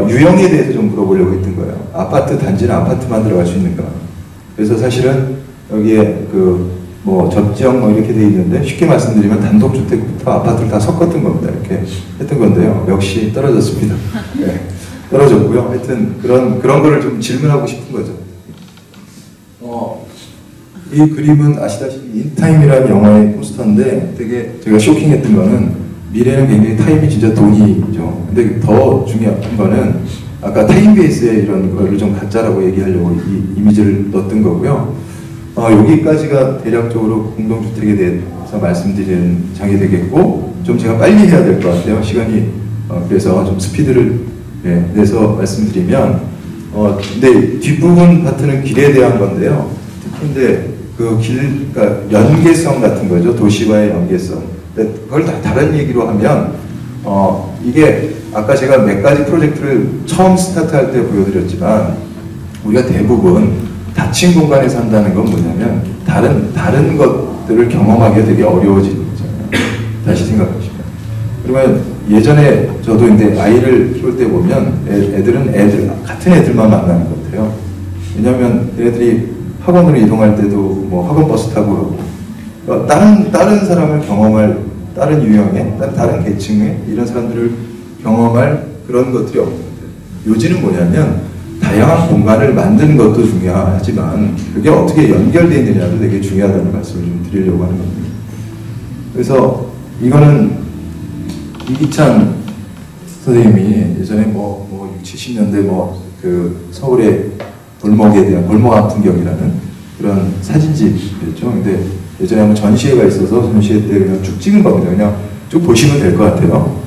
유형에 대해서 좀 물어보려고 했던 거예요. 아파트 단지는 아파트만 들어갈 수 있는가. 그래서 사실은 여기에 뭐 접지형 뭐 이렇게 돼 있는데 쉽게 말씀드리면 단독주택부터 아파트를 다 섞었던 겁니다. 이렇게 했던 건데요. 역시 떨어졌습니다. 네, 떨어졌고요. 하여튼 그런 거를 좀 질문하고 싶은 거죠. 이 그림은 아시다시피 인타임이라는 영화의 포스터인데 되게 제가 쇼킹했던 거는 미래는 굉장히 타임이 진짜 돈이죠. 근데 더 중요한 거는 아까 타임 베이스의 이런 거를 좀 가짜라고 얘기하려고 이 이미지를 넣었던 거고요. 여기까지가 대략적으로 공동주택에 대해서 말씀드리는 장이 되겠고 좀 제가 빨리 해야 될 것 같아요. 시간이 그래서 좀 스피드를 내서 말씀드리면, 근데 뒷부분 파트는 길에 대한 건데요. 근데 그 길, 그러니까 연계성 같은 거죠. 도시와의 연계성. 근데 그걸 다 다른 얘기로 하면, 이게 아까 제가 몇 가지 프로젝트를 처음 스타트할 때 보여드렸지만, 우리가 대부분 닫힌 공간에서 한다는 건 뭐냐면, 다른 것들을 경험하기가 되게 어려워지는 거잖아요. 다시 생각하시면. 그러면 예전에 저도 근데 아이를 키울 때 보면 애들은 같은 애들만 만나는 것 같아요. 왜냐하면 애들이 학원으로 이동할 때도 뭐 학원 버스 타고 그러고 다른 사람을 경험할 다른 유형의 다른 계층의 이런 사람들을 경험할 그런 것들이 없는데 요지는 뭐냐면 다양한 공간을 만드는 것도 중요하지만 그게 어떻게 연결되어 있느냐도 되게 중요하다는 말씀을 좀 드리려고 하는 겁니다. 그래서 이거는 이기찬 선생님이 예전에 뭐 60, 70년대 그 서울의 골목에 대한 골목 풍경이라는 그런 사진집이었죠. 근데 예전에 한번 전시회가 있어서 전시회 때 그냥 쭉 찍은 겁니다. 그냥 쭉 보시면 될 것 같아요.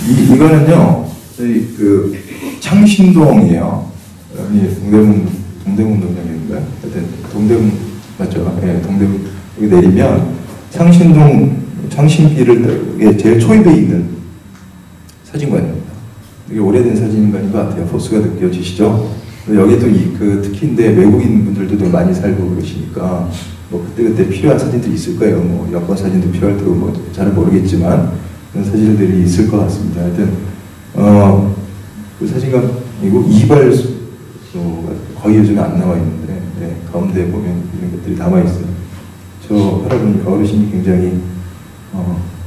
이거는요, 저희 그 창신동이에요. 여기 동대문 동장인가요? 하여튼 동대문 맞죠? 예, 동대문 여기 내리면 창신길을 제일 초입에 있는 사진관입니다. 되게 오래된 사진관인 것 같아요. 포스가 느껴지시죠? 여기 또 특히인데 외국인 분들도 되게 많이 살고 그러시니까 뭐 그때 필요한 사진들이 있을 거예요. 뭐 여권 사진도 필요할 테고 뭐 잘 모르겠지만. 그런 사진들이 있을 것 같습니다. 하여튼 그 사진관이고 이발소가 거의 요즘에 안 나와 있는데 가운데 보면 이런 것들이 남아 있어요. 저 할아버지 어르신이 굉장히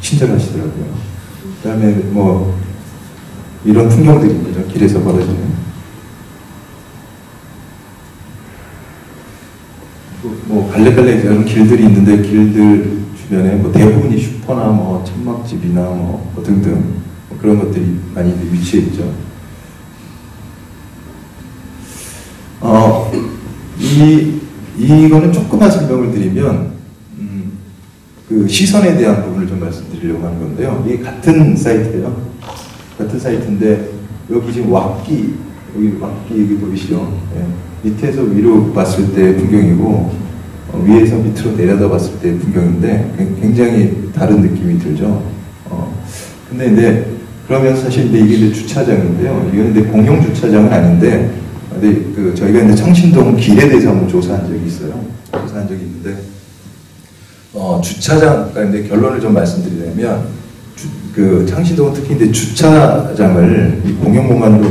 친절하시더라고요. 그다음에 뭐 이런 풍경들이 있죠. 길에서 벌어지는. 뭐 갈래갈래 이런 길들이 있는데 길들 주변에 뭐 대부분이 슈퍼나 뭐 천막집이나 뭐 등등 그런 것들이 많이 위치해 있죠. 이거는 조금만 설명을 드리면 그 시선에 대한 부분을 좀 말씀드리려고 하는 건데요. 이게 같은 사이트예요. 같은 사이트인데 여기 지금 여기 왁기 보이시죠? 예. 밑에서 위로 봤을 때 풍경이고 위에서 밑으로 내려다 봤을 때 풍경인데 굉장히 다른 느낌이 들죠. 근데 그러면 사실 이게 주차장인데요. 이건 근데 공용 주차장은 아닌데, 근데 저희가 이제 창신동 길에 대해서 한번 조사한 적이 있어요. 조사한 적이 있는데, 주차장, 그러니까 결론을 좀 말씀드리자면, 창신동은 특히 이제 주차장을 이 공용 공간으로,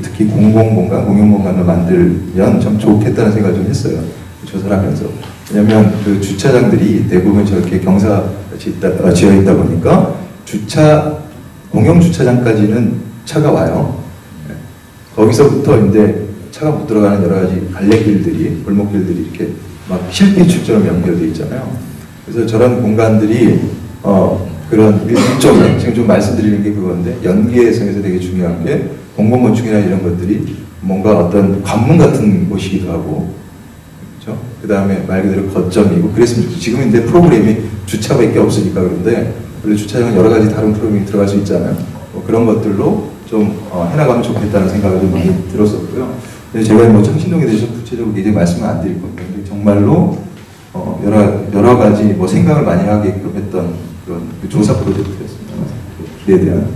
특히 공공 공간, 공용 공간으로 만들면 참 좋겠다는 생각을 좀 했어요. 조사를 하면서. 왜냐면 그 주차장들이 대부분 저렇게 지어 있다 보니까 공용 주차장까지는 차가 와요. 거기서부터 이제 차가 못 들어가는 여러 가지 갈래길들이, 골목길들이 이렇게 막 실빛줄처럼 연결되어 있잖아요. 그래서 저런 공간들이 그런 일종의 지금 좀 말씀드리는 게 그건데 연계성에서 되게 중요한 게 공공건축이나 이런 것들이 뭔가 어떤 관문 같은 곳이기도 하고, 그렇죠? 그 다음에 말 그대로 거점이고 그랬으면 좋겠어요. 지금 이제 프로그램이 주차밖에 없으니까 그런데 원래 주차장은 여러 가지 다른 프로그램이 들어갈 수 있잖아요. 뭐 그런 것들로 좀 해나가면 좋겠다는 생각을 좀 많이 들었었고요. 근데 제가 뭐 창신동에 대해서 구체적으로 굉장히 말씀을 안 드릴 겁니다. 정말로 여러 가지 뭐 생각을 많이 하게끔 했던 그런 조사 프로젝트였습니다. 길에 대한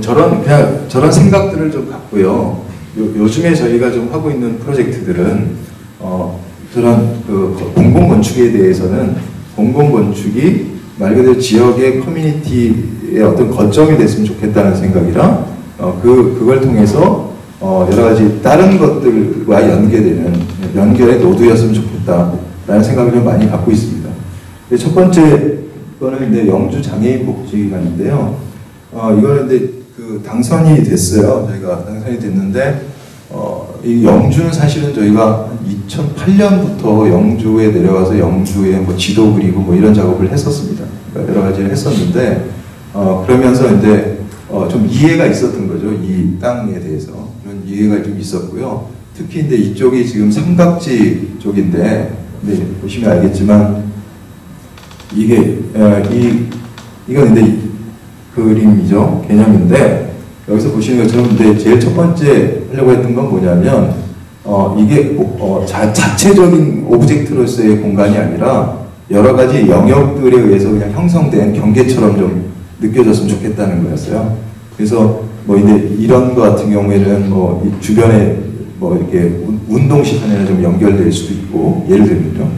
저런 생각들을 좀 갖고요. 요즘에 저희가 좀 하고 있는 프로젝트들은 그런 공공건축에 대해서는 공공건축이 말 그대로 지역의 커뮤니티의 어떤 거점이 됐으면 좋겠다는 생각이라 그걸 통해서 여러 가지 다른 것들과 연결의 노드였으면 좋겠다라는 생각을 좀 많이 갖고 있습니다. 첫 번째 거는 이제 영주 장애인 복지관인데요. 이거는 근데 그 당선이 됐어요. 저희가 당선이 됐는데, 이 영주는 사실은 저희가 2008년부터 영주에 내려가서 영주에 뭐 지도 그리고 뭐 이런 작업을 했었습니다. 그러니까 여러 가지를 했었는데, 그러면서 이제 좀 이해가 있었던 거죠. 이 땅에 대해서. 그런 이해가 좀 있었고요. 특히 이제 이쪽이 지금 삼각지 쪽인데, 네, 보시면 알겠지만, 이게, 이건 근데 그림이죠. 개념인데, 여기서 보시는 것처럼 근데 제일 첫 번째 하려고 했던 건 뭐냐면, 이게 자체적인 오브젝트로서의 공간이 아니라 여러 가지 영역들에 의해서 그냥 형성된 경계처럼 좀 느껴졌으면 좋겠다는 거였어요. 그래서 뭐 이제 이런 거 같은 경우에는 뭐 이 주변에 뭐 이렇게 운동 시간에는 좀 연결될 수도 있고, 예를 들면요.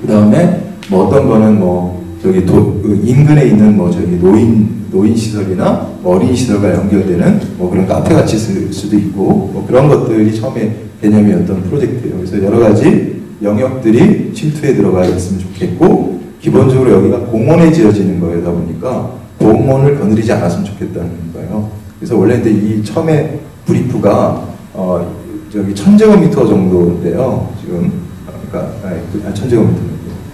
그 다음에 뭐 어떤 거는 뭐 저기 그 인근에 있는 뭐 저기 노인 시설이나 뭐 어린이 시설과 연결되는 뭐 그런 카페 같이 쓸 수도 있고, 뭐 그런 것들이 처음에 개념이었던 프로젝트예요. 그래서 여러 가지 영역들이 침투에 들어가 있으면 좋겠고, 기본적으로 여기가 공원에 지어지는 거다 보니까 공원을 거느리지 않았으면 좋겠다는 거예요. 그래서 원래 근데 이 처음에 브리프가 저기 1000제곱미터 정도인데요. 지금 그러니까 1000제곱미터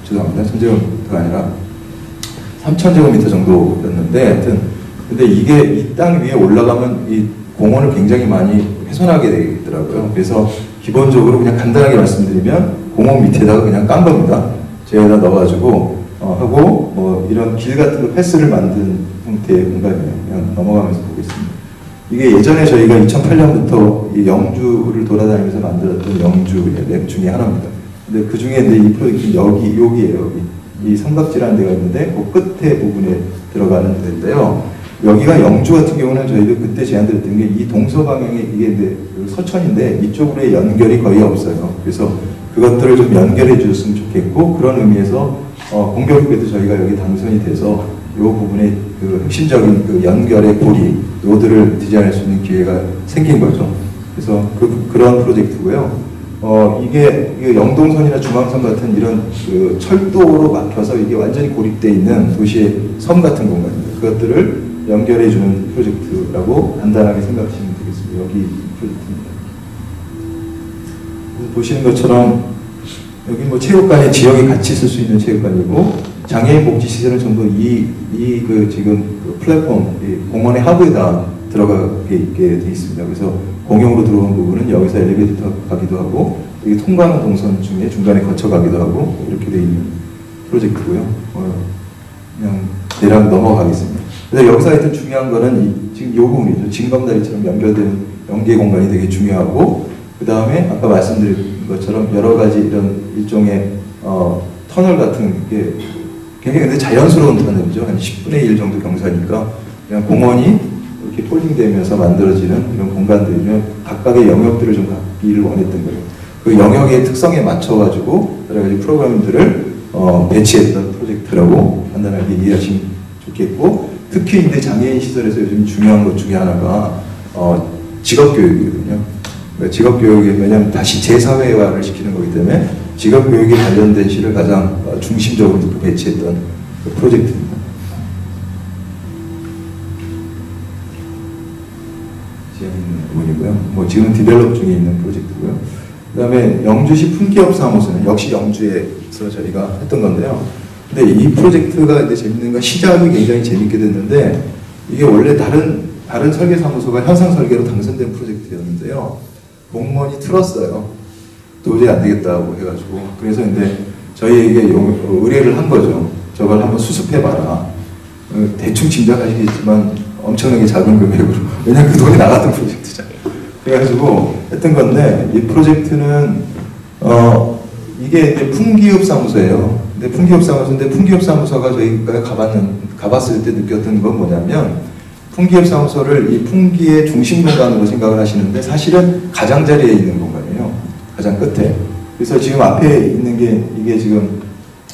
죄송합니다. 1000제곱미터가 아니라 3000제곱미터 정도였는데, 하여튼 근데 이게 이 땅 위에 올라가면 이 공원을 굉장히 많이 훼손하게 되더라고요. 그래서 기본적으로 그냥 간단하게 말씀드리면 공원 밑에다가 그냥 깐 겁니다. 제에다 넣어가지고 하고 뭐 이런 길 같은 거 패스를 만든 형태의 공간이에요. 그냥 넘어가면서 보겠습니다. 이게 예전에 저희가 2008년부터 이 영주를 돌아다니면서 만들었던 영주 랩 중에 하나입니다. 근데 그 중에 이 프로젝트는 여기에요. 여기. 이 삼각지라는 데가 있는데 그 끝에 부분에 들어가는 데인데요. 여기가 영주 같은 경우는 저희도 그때 제안드렸던 게 이 동서방향에 이게 이제 서천인데 이쪽으로의 연결이 거의 없어요. 그래서 그것들을 좀 연결해 주셨으면 좋겠고, 그런 의미에서 공교롭게도 저희가 여기 당선이 돼서 이 부분에 그 핵심적인 그 연결의 고리, 노드를 디자인할 수 있는 기회가 생긴 거죠. 그래서 그런 프로젝트고요. 이게 영동선이나 중앙선 같은 이런 그 철도로 막혀서 이게 완전히 고립되어 있는 도시의 섬 같은 공간입니다. 그것들을 연결해주는 프로젝트라고 간단하게 생각하시면 되겠습니다. 여기 프로젝트입니다. 보시는 것처럼 여기 뭐 체육관이 지역에 같이 쓸 수 있는 체육관이고, 장애인 복지 시설은 전부 그 지금 그 플랫폼, 공원의 하부에다 들어가게 있게 돼 있습니다. 그래서 공용으로 들어온 부분은 여기서 엘리베이터 가기도 하고, 여기 통과하는 동선 중에 중간에 거쳐가기도 하고, 이렇게 돼 있는 프로젝트고요. 그냥 대략 넘어가겠습니다. 그래서 여기서 하여튼 중요한 거는 지금 이 부분이죠. 징검다리처럼 연결되는 연계 공간이 되게 중요하고, 그 다음에 아까 말씀드린 것처럼 여러 가지 이런 일종의 터널 같은 게 굉장히 근데 자연스러운 터널이죠. 한 10분의 1 정도 경사니까 그냥 공원이 이렇게 폴딩되면서 만들어지는 이런 공간들이면 각각의 영역들을 좀 갖기를 원했던 거예요. 그 영역의 특성에 맞춰가지고 여러 가지 프로그램들을 배치했던 프로젝트라고 간단하게 이해하시면 좋겠고, 특히 이제 장애인 시설에서 요즘 중요한 것 중에 하나가 직업교육이거든요. 직업교육이 왜냐하면 다시 재사회화를 시키는 거기 때문에 직업교육에 관련된 시를 가장 중심적으로 배치했던 그 프로젝트입니다. 부분이고요. 뭐 지금 디벨롭 중에 있는 프로젝트고요. 그 다음에 영주시 풍기업사무소는 역시 영주에서 저희가 했던 건데요. 근데 이 프로젝트가 이제 재밌는 건 시작이 굉장히 재밌게 됐는데, 이게 원래 다른 설계사무소가 현상 설계로 당선된 프로젝트였는데요. 공무원이 틀었어요. 도저히 안 되겠다고 해가지고. 그래서 이제 저희에게 의뢰를 한 거죠. 저걸 한번 수습해봐라. 대충 짐작하시겠지만 엄청나게 작은 금액으로. 왜냐면 그 돈이 나갔던 프로젝트잖아요. 그래가지고 했던 건데, 이 프로젝트는 이게 이제 풍기업사무소예요. 근데 풍기업사무소가 저희가 가봤을 때 느꼈던 건 뭐냐면, 풍기업사무소를 이 풍기의 중심 공간으로 생각을 하시는데 사실은 가장자리에 있는 공간이에요. 가장 끝에. 그래서 지금 앞에 있는 게 이게 지금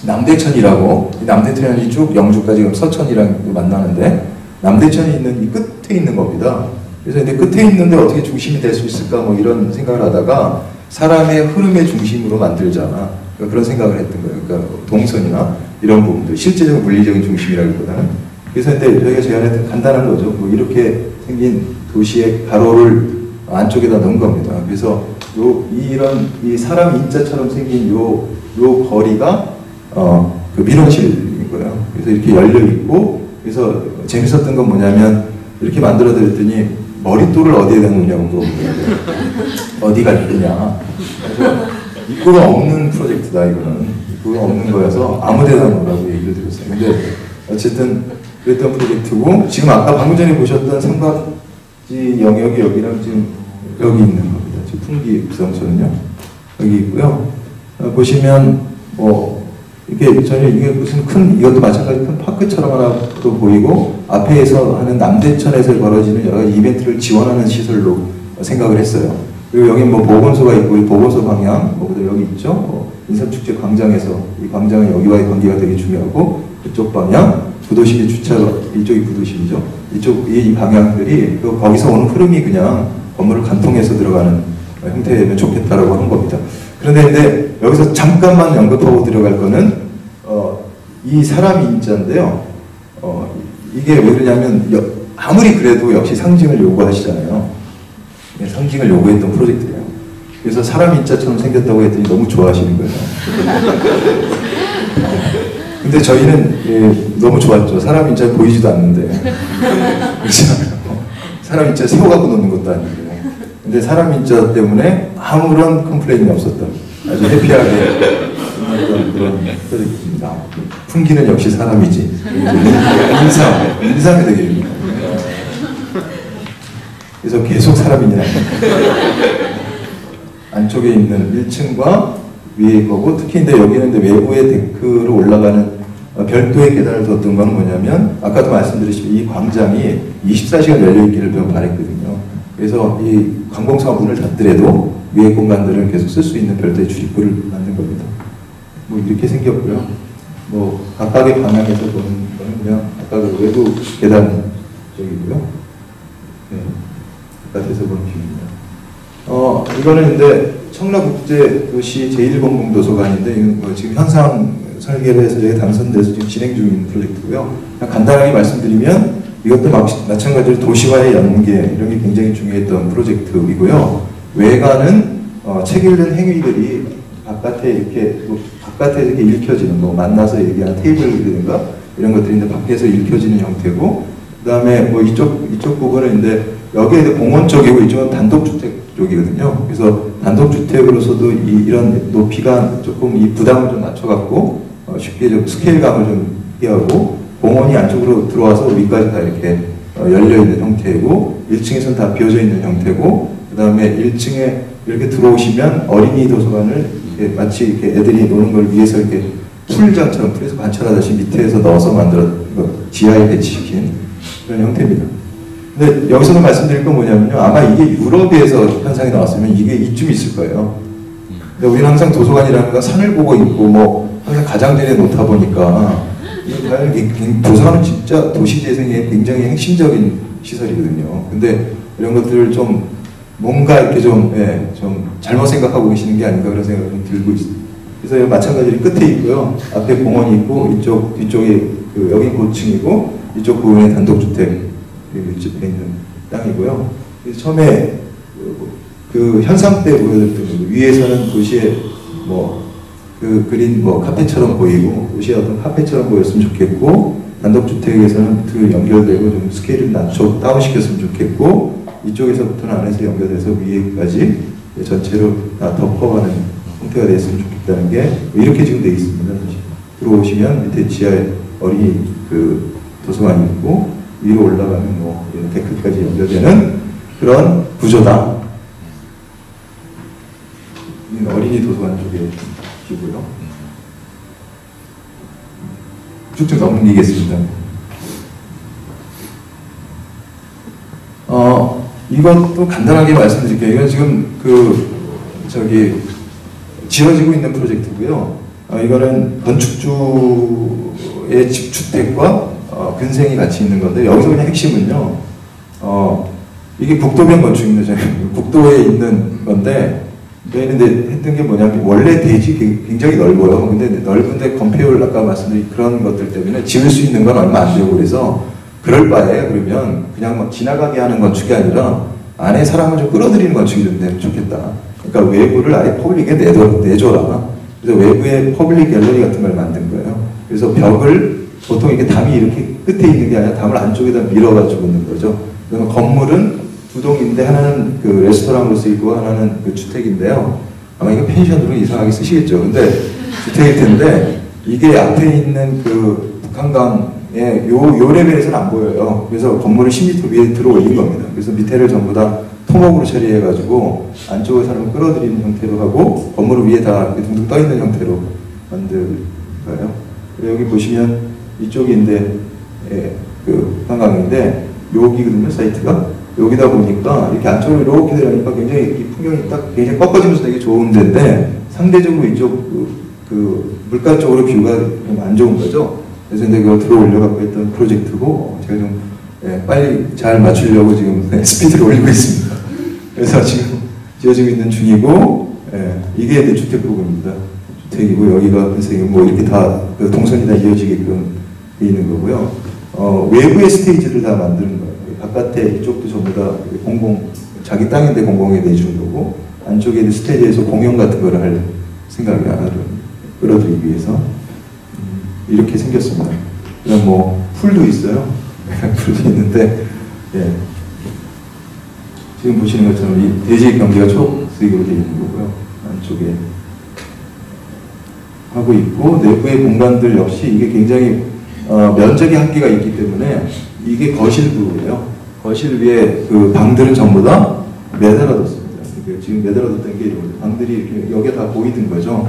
남대천이라고, 이 남대천이 쭉 영주까지 지금 서천이랑 만나는데 남대천이 있는 이 끝에 있는 겁니다. 그래서 이제 끝에 있는데 어떻게 중심이 될 수 있을까 뭐 이런 생각을 하다가 사람의 흐름의 중심으로 만들자. 그러니까 그런 생각을 했던 거예요. 그러니까 동선이나 이런 부분들, 실제적인 물리적인 중심이라기보다는 그래서 근데 저희가 제안했던 간단한 거죠. 뭐 이렇게 생긴 도시의 가로를 안쪽에다 넣은 겁니다. 그래서 이런 이 사람 인자처럼 생긴 요 거리가 그 민원실인 거예요. 그래서 이렇게 열려 있고, 그래서 재밌었던 건 뭐냐면 이렇게 만들어 드렸더니 머릿돌을 어디에다 놓냐고 물어보더라고요. 어디가 있느냐. 그래서 입구가 없는 프로젝트다 이거는. 입구가 없는 거여서 아무데나 놓으라고 얘기를 드렸어요. 근데 어쨌든 그랬던 프로젝트고, 지금 아까 방금 전에 보셨던 삼각지 영역이 여기랑 지금 여기 있는 겁니다. 지금 풍기 구성소는요. 여기 있고요. 보시면 이게 전혀 이게 무슨 이것도 마찬가지 큰 파크처럼 하나도 보이고, 앞에서 하는 남대천에서 벌어지는 여러 가지 이벤트를 지원하는 시설로 생각을 했어요. 그리고 여기 뭐 보건소가 있고, 보건소 방향, 여기 있죠. 인삼축제 광장에서, 이 광장은 여기와의 관계가 되게 중요하고, 그쪽 방향, 부도심의 주차가, 이쪽이 부도심이죠. 이 방향들이, 거기서 오는 흐름이 그냥 건물을 관통해서 들어가는 형태면 좋겠다라고 하는 겁니다. 그런데 여기서 잠깐만 언급하고 들어갈 거는 이 사람 인자인데요. 이게 왜 그러냐면 아무리 그래도 역시 상징을 요구하시잖아요. 네, 상징을 요구했던 프로젝트예요. 그래서 사람 인자처럼 생겼다고 했더니 너무 좋아하시는 거예요. 근데 저희는 너무 좋았죠. 사람 인자 보이지도 않는데. 그렇잖아요. 사람 인자 세워갖고 놓는 것도 아니고. 근데 사람 인자 때문에 아무런 컴플레인이 없었던 아주 해피하게 끝났던 그런 프로젝트입니다. 풍기는 역시 사람이지. 인상의 대결입니다. 그래서 계속 사람이냐. 안쪽에 있는 1층과 위에 거고, 특히 근데 여기는 외부의 데크로 올라가는 별도의 계단을 뒀던 건 뭐냐면, 아까도 말씀드렸지만 이 광장이 24시간 열려있기를 매우 바랬거든요. 그래서 이 관공서가 문을 닫더라도 위의 공간들을 계속 쓸 수 있는 별도의 출입구를 만든 겁니다. 뭐 이렇게 생겼고요. 뭐 각각의 방향에서 보는 거는 그냥 아까 그 외부 계단 쪽이고요. 네, 바깥에서 보는 뷰입니다. 이거는 근데 청라국제도시 제1공공도서관인데, 이건 뭐 지금 현상 설계를 해서 저희가 당선돼서 지금 진행 중인 프로젝트고요. 그냥 간단하게 말씀드리면 이것도 마찬가지로 도시와의 연계, 이런 게 굉장히 중요했던 프로젝트이고요. 외관은 책 읽는 행위들이 바깥에 이렇게 읽혀지는, 만나서 얘기하는 테이블이라든가 이런 것들인데 밖에서 읽혀지는 형태고, 그 다음에 뭐 이쪽 부분은 근데 여기에 공원 쪽이고 이쪽은 단독주택 쪽이거든요. 그래서 단독주택으로서도 이런 높이가 조금 이 부담을 좀 낮춰갖고 쉽게 좀 스케일감을 좀 피하고, 공원이 안쪽으로 들어와서 위까지 다 이렇게 열려있는 형태고, 1층에서는 다 비어져 있는 형태고, 그 다음에 1층에 이렇게 들어오시면 어린이 도서관을 이렇게 마치 이렇게 애들이 노는 걸 위해서 이렇게 풀장처럼 풀에서 관찰하듯이 밑에서 넣어서 만들어 지하에 배치시킨 그런 형태입니다. 근데 여기서도 말씀드릴 건 뭐냐면요. 아마 이게 유럽에서 현상이 나왔으면 이게 이쯤 있을 거예요. 근데 우리는 항상 도서관이라는 건 산을 보고 있고 뭐 항상 가장자리에 놓다 보니까, 도서관은 진짜 도시재생에 굉장히 핵심적인 시설이거든요. 근데 이런 것들을 좀 뭔가 이렇게 좀 잘못 생각하고 계시는 게 아닌가 그런 생각이 좀 들고 있습니다. 그래서 마찬가지로 끝에 있고요. 앞에 공원이 있고, 이쪽 뒤쪽에 여기 고층이고, 이쪽 부분에 단독주택 밀집해 있는 땅이고요. 그래서 처음에 그 현상 때 보여드렸던 거고, 위에서는 도시의 그린 카페처럼 보이고, 도시의 어떤 카페처럼 보였으면 좋겠고, 단독주택에서는 그 연결되고 좀 스케일을 다운시켰으면 좋겠고, 이쪽에서부터는 안에서 연결돼서 위에까지 전체로 다 덮어가는 형태가 됐으면 좋겠다는 게 이렇게 지금 되어 있습니다. 들어오시면 밑에 지하에 어린이 도서관이 있고, 위로 올라가면 데크까지 연결되는 그런 구조다. 어린이 도서관 쪽에 이고요. 쭉쭉 넘기겠습니다. 이것도 간단하게 말씀드릴게요. 이건 지금 지어지고 있는 프로젝트고요. 이거는 건축주의 집주택과 근생이 같이 있는 건데, 여기서 그냥 핵심은요. 이게 국도변 건축입니다. 국도에 있는 건데, 근데 했던 게 뭐냐면 원래 대지 굉장히 넓어요. 근데 넓은데 건폐율 아까 말씀드린 그런 것들 때문에 지을 수 있는 건 얼마 안 되고 그래서 그럴 바에 그러면 그냥 막 지나가게 하는 건축이 아니라 안에 사람을 좀 끌어들이는 건축이 좀 되면 좋겠다. 그러니까 외부를 아예 퍼블릭에 내줘라. 그래서 외부에 퍼블릭 갤러리 같은 걸 만든 거예요. 그래서 벽을 보통 이렇게 담이 이렇게 끝에 있는 게 아니라 담을 안쪽에다 밀어가지고 있는 거죠. 그러면 건물은 두 동인데 하나는 그 레스토랑으로 쓰이고 하나는 그 주택인데요. 아마 이거 펜션으로 이상하게 쓰시겠죠. 근데 주택일 텐데 이게 앞에 있는 그 북한강의 요 레벨에서는 안 보여요. 그래서 건물을 10m 위에 들어 올린 겁니다. 그래서 밑에를 전부 다 토목으로 처리해가지고 안쪽에 사람을 끌어들이는 형태로 하고 건물 위에 다 이렇게 둥둥 떠 있는 형태로 만들 거예요. 여기 보시면 이쪽인데 그 한강인데 여기거든요. 사이트가. 여기다 보니까 이렇게 안쪽으로 이렇게 들어가니까 굉장히 이 풍경이 딱 굉장히 꺾어지면서 되게 좋은 데인데 상대적으로 이쪽 그 물가 쪽으로 뷰가 좀 안 좋은 거죠. 그래서 근데 그거 들어 올려갖고 했던 프로젝트고 제가 좀 빨리 잘 맞추려고 지금 스피드를 올리고 있습니다. 그래서 지금 지어지고 있는 중이고 이게 이제 주택 부분입니다. 주택이고 여기가 선생님 뭐 이렇게 다 그 동선이 다 이어지게끔 돼 있는 거고요. 외부의 스테이지를 다 만드는 거예요. 바깥에 이쪽도 전부 다 자기 땅인데 공공에 내주는 거고 안쪽에 있는 스테이지에서 공연 같은 거를 할 생각이 하나를 끌어들이기 위해서 이렇게 생겼습니다. 그다음 뭐 풀도 있어요. 풀도 있는데 지금 보시는 것처럼 이 대지 경계가 초록색으로 되어 있는 거고요. 안쪽에 하고 있고 내부의 공간들 역시 이게 굉장히 면적의 한계가 있기 때문에 이게 거실부예요. 거실 위에 그 방들은 전부 다 매달아뒀습니다. 지금 매달아뒀던 게 방들이 이렇게 여기에 다 보이는 거죠.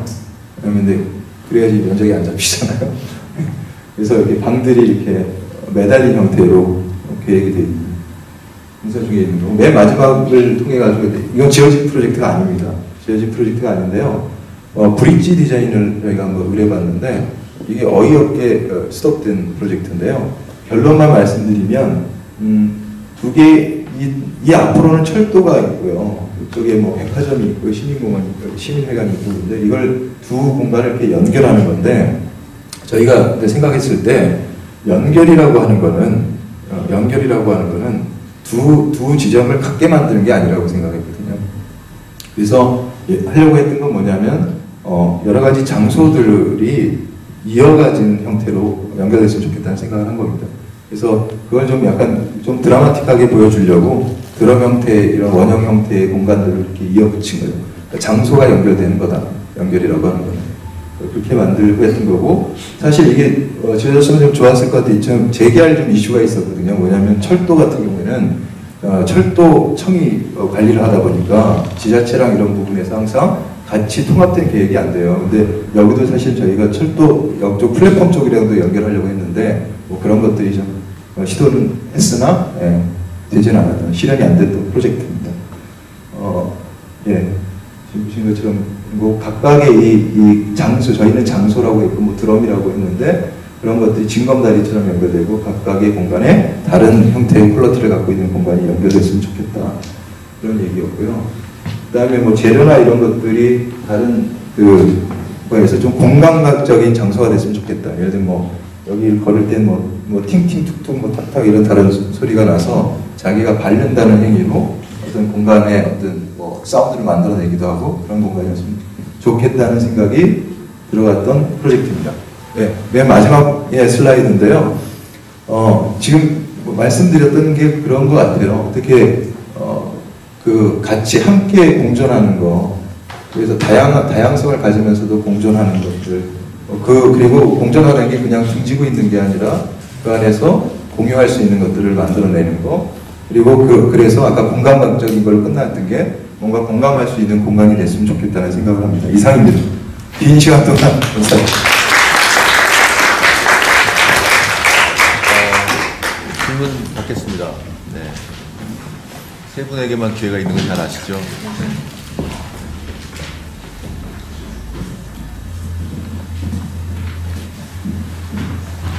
근데 그래야지 면적이 안 잡히잖아요. 그래서 이렇게 방들이 이렇게 매달린 형태로 계획이 되어 있는 공사 중에 있는 거고 맨 마지막을 통해 가지고 이건 지어진 프로젝트가 아닙니다. 지어진 프로젝트가 아닌데요. 브릿지 디자인을 저희가 한번 의뢰해봤는데 이게 어이없게 스톱된 프로젝트인데요. 결론만 말씀드리면 두 개, 이 앞으로는 철도가 있고요. 이쪽에 뭐 백화점이 있고 시민공원이 있고 시민회관이 있고 근데 이걸 두 공간을 이렇게 연결하는 건데 저희가 생각했을 때 연결이라고 하는 거는 두 지점을 같게 만드는 게 아니라고 생각했거든요. 그래서 하려고 했던 건 뭐냐면 여러 가지 장소들이 이어가진 형태로 연결됐으면 좋겠다는 생각을 한 겁니다. 그래서 그걸 좀 약간 좀 드라마틱하게 보여주려고 드럼 형태, 이런 원형 형태의 공간들을 이렇게 이어붙인 거예요. 그러니까 장소가 연결되는 거다. 연결이라고 하는 거는. 그렇게 만들고 했던 거고, 사실 이게 지어졌으면 좀 좋았을 것 같아요. 좀 재개할 좀 이슈가 있었거든요. 뭐냐면 철도 같은 경우에는 철도청이 관리를 하다 보니까 지자체랑 이런 부분에서 항상 같이 통합된 계획이 안 돼요. 근데 여기도 사실 저희가 철도 쪽 플랫폼 쪽이랑도 연결하려고 했는데 뭐 그런 것들이 좀 시도는 했으나 되지는 않았던, 실현이 안 됐던 프로젝트입니다. 지금 보신 것처럼 뭐 각각의 이 장소, 저희는 장소라고 했고 뭐 드럼이라고 했는데 그런 것들이 징검다리처럼 연결되고 각각의 공간에 다른 형태의 퀄러티를 갖고 있는 공간이 연결됐으면 좋겠다. 그런 얘기였고요. 그 다음에 뭐 재료나 이런 것들이 다른 그 거에서 좀 공간학적인 장소가 됐으면 좋겠다. 예를 들면 뭐 여기 걸을 땐 뭐 팅팅 툭툭 뭐 탁탁 이런 다른 소리가 나서 자기가 밟는다는 행위로 어떤 공간에 어떤 뭐 사운드를 만들어내기도 하고 그런 공간이었으면 좋겠다는 생각이 들어갔던 프로젝트입니다. 네, 맨 마지막에 슬라이드인데요. 지금 뭐 말씀드렸던 게 그런 것 같아요. 어떻게 그 같이 함께 공존하는 거, 그래서 다양성을 가지면서도 공존하는 것들, 그리고 공존하는 게 그냥 등지고 있는 게 아니라 그 안에서 공유할 수 있는 것들을 만들어내는 거, 그리고 그래서 아까 공감각적인 걸 끝났던 게 뭔가 공감할 수 있는 공간이 됐으면 좋겠다는 생각을 합니다. 이상입니다. 긴 시간 동안 감사합니다. 질문 받겠습니다. 네. 세 분에게만 기회가 있는 건 잘 아시죠? 네.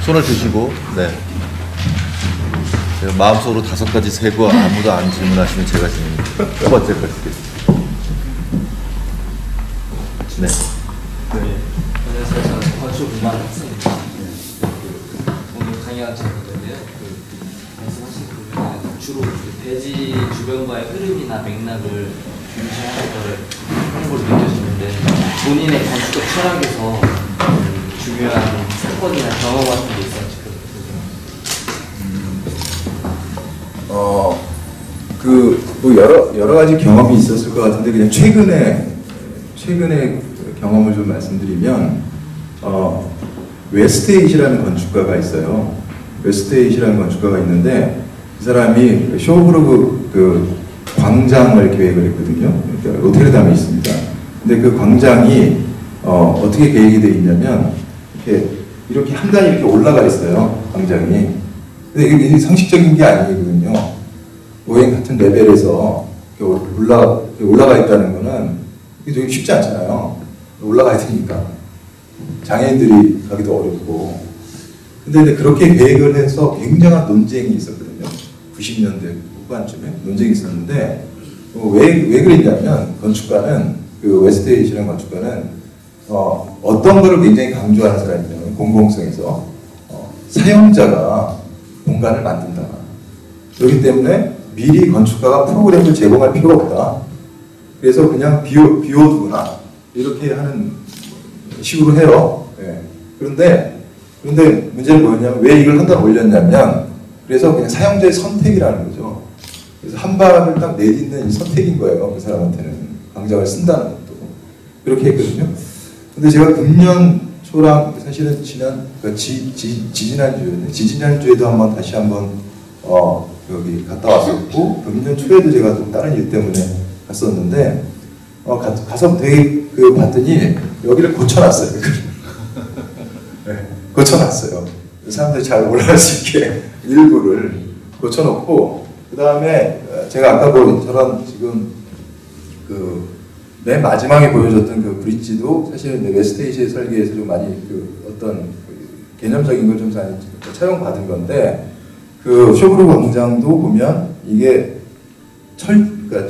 손을 드시고, 네. 제가 마음속으로 5가지 세고 아무도 안 질문하시면 제가 지금 첫 번째 걸 드리겠습니다. 네. 네. 안녕하세요. 저는 건축공학 학생입니다. 오늘 강의한 제목인데요. 말씀하신 부분은 주로 대지 주변과의 흐름이나 맥락을 중시하는 걸 느껴지는데 본인의 건축적 철학에서 중요한 사건이나 경험 같은 게 있었지? 뭐 여러 가지 경험이 있었을 것 같은데 그냥 최근에 경험을 좀 말씀드리면 웨스트에잇이라는 건축가가 있어요. 웨스트에잇이라는 건축가가 있는데 그 사람이 쇼브르그 그 광장을 계획을 했거든요. 그러니까 로테르담에 있습니다. 근데 그 광장이 어떻게 계획이 되어 있냐면 이렇게 한 단이 이렇게 올라가 있어요. 광장이. 근데 이게 상식적인 게 아니거든요. 모행 같은 레벨에서 올라가 있다는 거는 이게 되게 쉽지 않잖아요. 올라가야 되니까. 장애인들이 가기도 어렵고. 근데 그렇게 계획을 해서 굉장한 논쟁이 있었거든요. 90년대 후반쯤에 논쟁이 있었는데, 왜 그랬냐면, 건축가는, 그 웨스트에잇이라는 건축가는, 어떤 거를 굉장히 강조하는 사람이냐면, 공공성에서, 사용자가 공간을 만든다. 그렇기 때문에 미리 건축가가 프로그램을 제공할 필요가 없다. 그래서 그냥 비워두거나 이렇게 하는 식으로 해요. 네. 그런데 문제는 뭐였냐면 왜 이걸 한 단 올렸냐면 그래서 그냥 사용자의 선택이라는 거죠. 그래서 한 발을 딱 내딛는 선택인 거예요. 그 사람한테는 광장을 쓴다는 것도 그렇게 했거든요. 근데 제가 금년 초랑 사실은 지지난주에도 다시 한번 여기 갔다 왔었고 금년 초에도 제가 또 다른 일 때문에 갔었는데 가서 되게 봤더니 여기를 고쳐놨어요. 네, 고쳐놨어요. 사람들이 잘 올라갈 수 있게 일부를 고쳐놓고 그 다음에 제가 아까 저런 지금 맨 마지막에 보여줬던 그 브릿지도 사실은 웨스트에잇의 설계에서 좀 많이 어떤 개념적인 걸 좀 차용받은 건데 그 쇼브르 광장도 보면 이게 철물,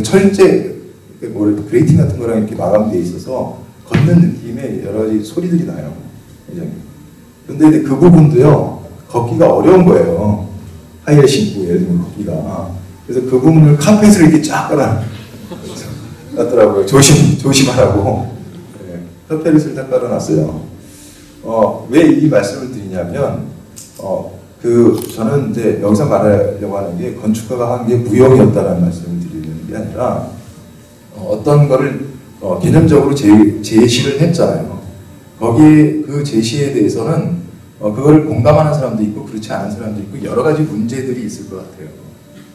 철제, 그레이팅 같은 거랑 이렇게 마감되어 있어서 걷는 느낌의 여러 가지 소리들이 나요. 근데 그 부분도요, 걷기가 어려운 거예요. 하이힐 신고, 예를 들면 걷기가. 그래서 그 부분을 카펫을 이렇게 쫙 깔아놨더라고요. 조심하라고. 네, 카펫을 딱 깔아놨어요. 왜 이 말씀을 드리냐면, 저는 이제 여기서 말하려고 하는 게 건축가가 한 게 무용이었다는 말씀을 드리는 게 아니라 어떤 거를 개념적으로 제시를 했잖아요. 거기에 그 제시에 대해서는 그걸 공감하는 사람도 있고 그렇지 않은 사람도 있고 여러 가지 문제들이 있을 것 같아요.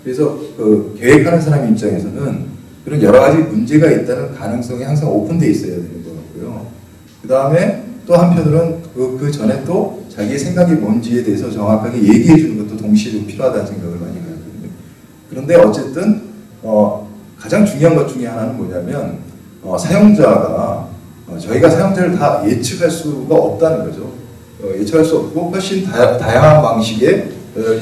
그래서 계획하는 사람 입장에서는 그런 여러 가지 문제가 있다는 가능성이 항상 오픈되어 있어야 되는 것 같고요. 그 다음에 또 한편으로는 그 전에 또 자기의 생각이 뭔지에 대해서 정확하게 얘기해 주는 것도 동시에 좀 필요하다는 생각을 많이 하거든요. 그런데 어쨌든 가장 중요한 것 중에 하나는 뭐냐면 사용자가 저희가 사용자를 다 예측할 수가 없다는 거죠. 예측할 수 없고 훨씬 다양한 방식의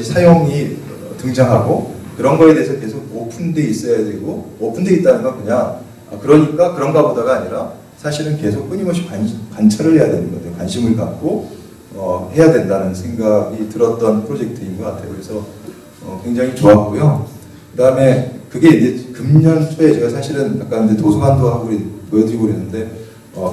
사용이 등장하고 그런 거에 대해서 계속 오픈되어 있어야 되고 오픈되어 있다는 건 그냥 그러니까 그런가 보다가 아니라 사실은 계속 끊임없이 관찰을 해야 되는 거죠. 관심을 갖고 해야 된다는 생각이 들었던 프로젝트인 것 같아요. 그래서 굉장히 좋았고요. 그 다음에 그게 이제 금년 초에 제가 사실은 아까 이제 도서관도 하고 보여드리고 그랬는데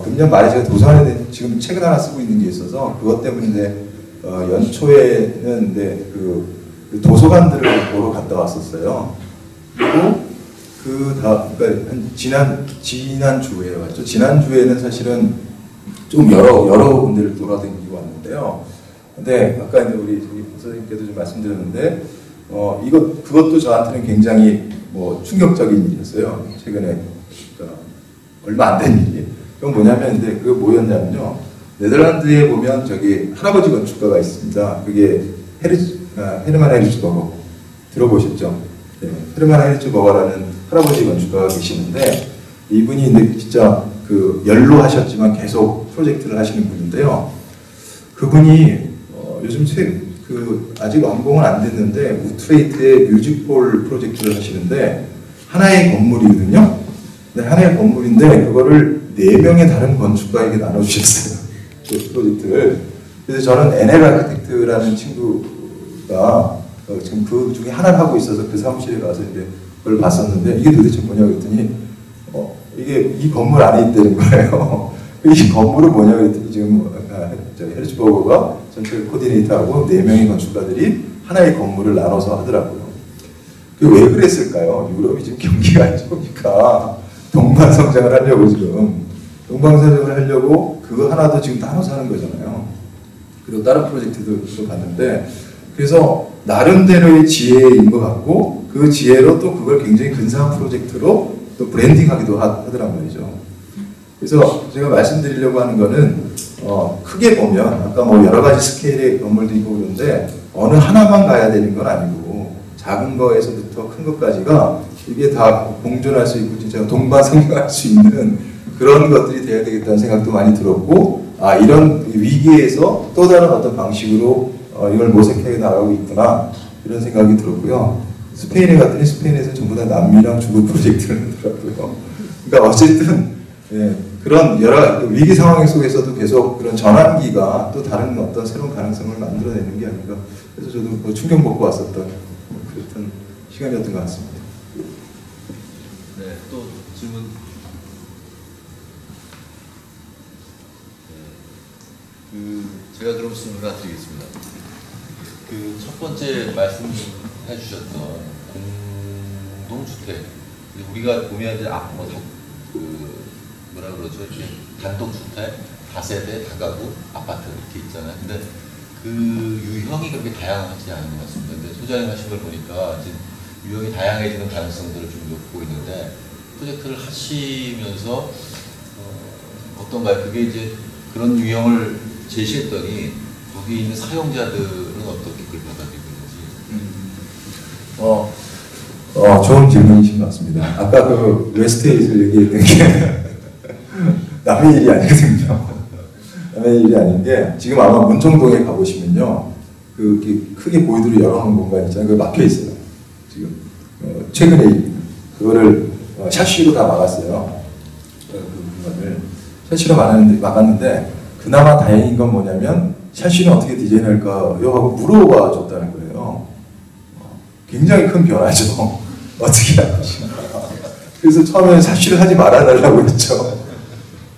금년 말에 제가 도서관에 지금 책을 하나 쓰고 있는 게 있어서 그것 때문에 이제 연초에는 이제 그 도서관들을 보러 갔다 왔었어요. 그리고 그러니까 지난주에 왔죠. 지난주에는 사실은 좀 여러 군데를 돌아다니고 왔는데요. 근데 아까 이제 우리 선생님께도 좀 말씀드렸는데 그것도 저한테는 굉장히 충격적인 일이었어요. 최근에 그러니까 얼마 안 된 일이. 그건 뭐냐면 근데 그게 뭐였냐면요. 네덜란드에 보면 저기 할아버지 건축가가 있습니다. 그게 헤르만 헤르츠버거 들어보셨죠? 네, 헤르만 헤르츠버거라는 할아버지 건축가가 계시는데 이분이 근데 진짜 연로하셨지만 계속 프로젝트를 하시는 분인데요. 그분이 요즘 아직 완공은 안 됐는데 우트레이트의 뮤직홀 프로젝트를 하시는데 하나의 건물이거든요. 네, 하나의 건물인데 그거를 4명의 다른 건축가에게 나눠주셨어요. 그 프로젝트를. 그래서 저는 NL 아키텍트라는 친구가 지금 그 중에 하나를 하고 있어서 그 사무실에 가서 이제 그걸 봤었는데 이게 도대체 뭐냐고 했더니 이게 이 건물 안에 있다는 거예요. 이 건물은 뭐냐고 했더니 지금 헤르츠버거가 전체 코디네이터하고 4명의 건축가들이 하나의 건물을 나눠서 하더라고요. 그게 왜 그랬을까요? 유럽이 지금 경기가 안 좋으니까 동반성장을 하려고 지금 동방사정을 하려고 그거 하나도 지금 나눠서 하는 거잖아요. 그리고 다른 프로젝트도 봤는데 그래서 나름대로의 지혜인 것 같고 그 지혜로 또 그걸 굉장히 근사한 프로젝트로 또 브랜딩하기도 하더란 말이죠. 그래서 제가 말씀드리려고 하는 거는 크게 보면 아까 뭐 여러 가지 스케일의 건물도 있고 그런데 어느 하나만 가야 되는 건 아니고 작은 거에서부터 큰 것까지가 이게 다 공존할 수 있고 진짜 동반성장할 수 있는 그런 것들이 돼야 되겠다는 생각도 많이 들었고 이런 위기에서 또 다른 어떤 방식으로 이걸 모색해 나가고 있구나 이런 생각이 들었고요. 스페인에 갔더니 스페인에서 전부 다 남미랑 중국 프로젝트를 하더라고요. 그러니까 어쨌든 그런 여러 위기 상황 속에서도 계속 그런 전환기가 또 다른 어떤 새로운 가능성을 만들어내는 게 아닌가. 그래서 저도 뭐 충격 먹고 왔었던 그랬던 시간이었던 것 같습니다. 네, 또 질문. 제가 그럼 질문 하나 드리겠습니다. 그 첫 번째 말씀해 주셨던 공동주택, 우리가 보면 이제 뭐라 그러죠? 이렇게 단독주택, 다세대, 다가구, 아파트 이렇게 있잖아요. 근데 그 유형이 그렇게 다양하지 않은 것 같습니다. 근데 소장님 하신 걸 보니까 이제 유형이 다양해지는 가능성들을 좀 놓고 있는데 프로젝트를 하시면서 어떤가요? 그게 이제 그런 유형을 제시했더니 거기 있는 사용자들은 어떻게 그걸 받아들이고 있는지. 좋은 질문이신 것 같습니다. 아까 그 웨스트에이를 얘기했던 게 남의 일이 아니거든요. 남의 일이 아닌 게 지금 아마 문정동에 가보시면요, 그 크게 보이드로 열어놓은 공간 있잖아요. 그거 막혀 있어요. 지금 최근에 그거를 샤시로 다 막았어요. 그 공간을 샤시로 막았는데 그나마 다행인 건 뭐냐면 샤시는 어떻게 디자인할까요? 하고 물어봐 줬다는 거예요. 굉장히 큰 변화죠. 어떻게 할 것인가. 그래서 처음에 샤시를 하지 말아달라고 했죠.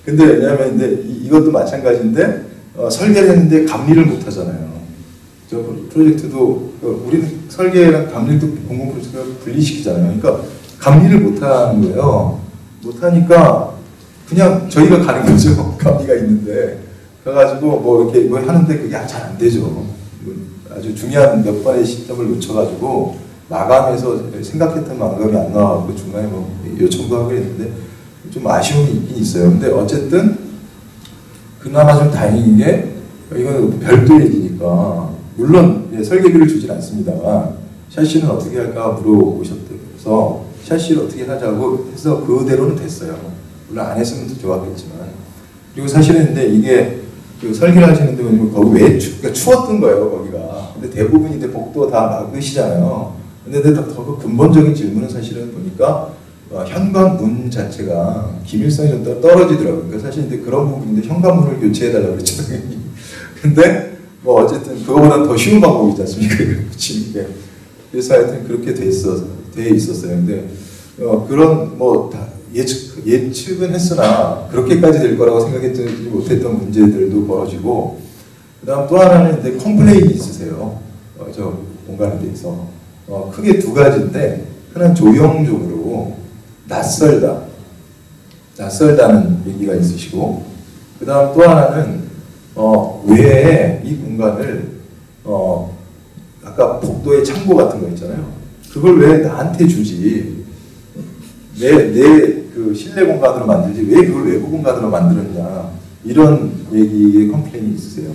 근데 왜냐하면 이것도 마찬가지인데 설계를 했는데 감리를 못 하잖아요. 저 프로젝트도 우리는 설계랑 감리도 공공 프로젝트가 분리시키잖아요. 그러니까 감리를 못 하는 거예요. 못 하니까 그냥 저희가 가는 거죠. 감리가 있는데 그래가지고 뭐 이렇게 뭐 하는데 그게 잘 안 되죠. 아주 중요한 몇 번의 시점을 놓쳐가지고 마감해서 생각했던 마감이 안 나와서 중간에 뭐 요청도 하고 했는데 좀 아쉬움이 있긴 있어요. 근데 어쨌든 그나마 좀 다행인 게 이건 별도 얘기니까 물론 설계비를 주진 않습니다만 샤시는 어떻게 할까 물어보셔서 샤시를 어떻게 하자고 해서 그대로는 됐어요. 물론 안 했으면 더 좋았겠지만. 그리고 사실은 근데 이게 그 설계를 하시는데 거기 왜 그러니까 추웠던 거예요 거기가. 근데 대부분이 이제 복도 다 막으시잖아요. 근데 더 근본적인 질문은 사실은 보니까 현관문 자체가 기밀성이 좀 떨어지더라고요. 그러니까 사실 이제 그런 부분인데 현관문을 교체해달라고 그랬잖아요. 근데 뭐 어쨌든 그거보다 더 쉬운 방법이지 않습니까? 붙이는 게. 그래서 하여튼 그렇게 돼 있었어요. 근데 그런 뭐 다 예측은 했으나 그렇게까지 될 거라고 생각했지 못했던 문제들도 벌어지고, 그다음 또 하나는 이제 컴플레인이 있으세요. 저 공간에 대해서 크게 두 가지인데, 하나는 조형적으로 낯설다는 얘기가 있으시고, 그다음 또 하나는 왜 이 공간을 아까 복도에 창고 같은 거 있잖아요. 그걸 왜 나한테 주지? 내 그 실내 공간으로 만들지 왜 그걸 외부 공간으로 만들었냐, 이런 얘기의 컴플레인이 있으세요.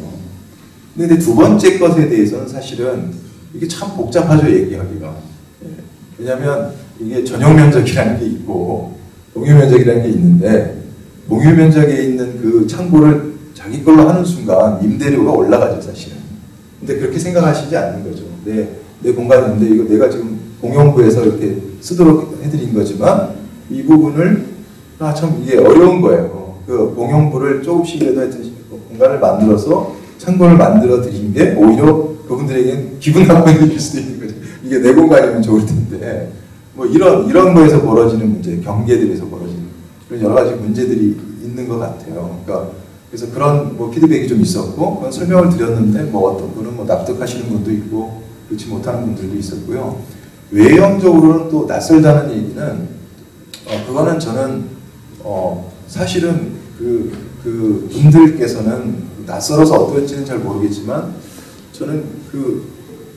근데 두 번째 것에 대해서는 사실은 이게 참 복잡하죠, 얘기하기가. 왜냐하면 이게 전용 면적이라는 게 있고 공유 면적이라는 게 있는데, 공유 면적에 있는 그 창고를 자기 걸로 하는 순간 임대료가 올라가죠, 사실은. 근데 그렇게 생각하시지 않는 거죠. 내 공간인데 이거 내가 지금 공용부에서 이렇게 쓰도록 해드린 거지만 이 부분을 참 이게 어려운 거예요. 그 공용부를 조금씩이라도 하여튼 공간을 만들어서 창고를 만들어 드린 게 오히려 그분들에게는 기분 나쁜 일일 수도 있는 거죠. 이게 내 공간이면 좋을 텐데 뭐 이런 거에서 벌어지는 문제, 경계들에서 벌어지는 그런 여러 가지 문제들이 있는 것 같아요. 그러니까 그래서 그런 뭐 피드백이 좀 있었고 그런 설명을 드렸는데 뭐 어떤 분은 뭐 납득하시는 분도 있고 그렇지 못하는 분들도 있었고요. 외형적으로는 또 낯설다는 얘기는 그거는 저는 사실은 그 분들께서는 낯설어서 어떨지는 잘 모르겠지만 저는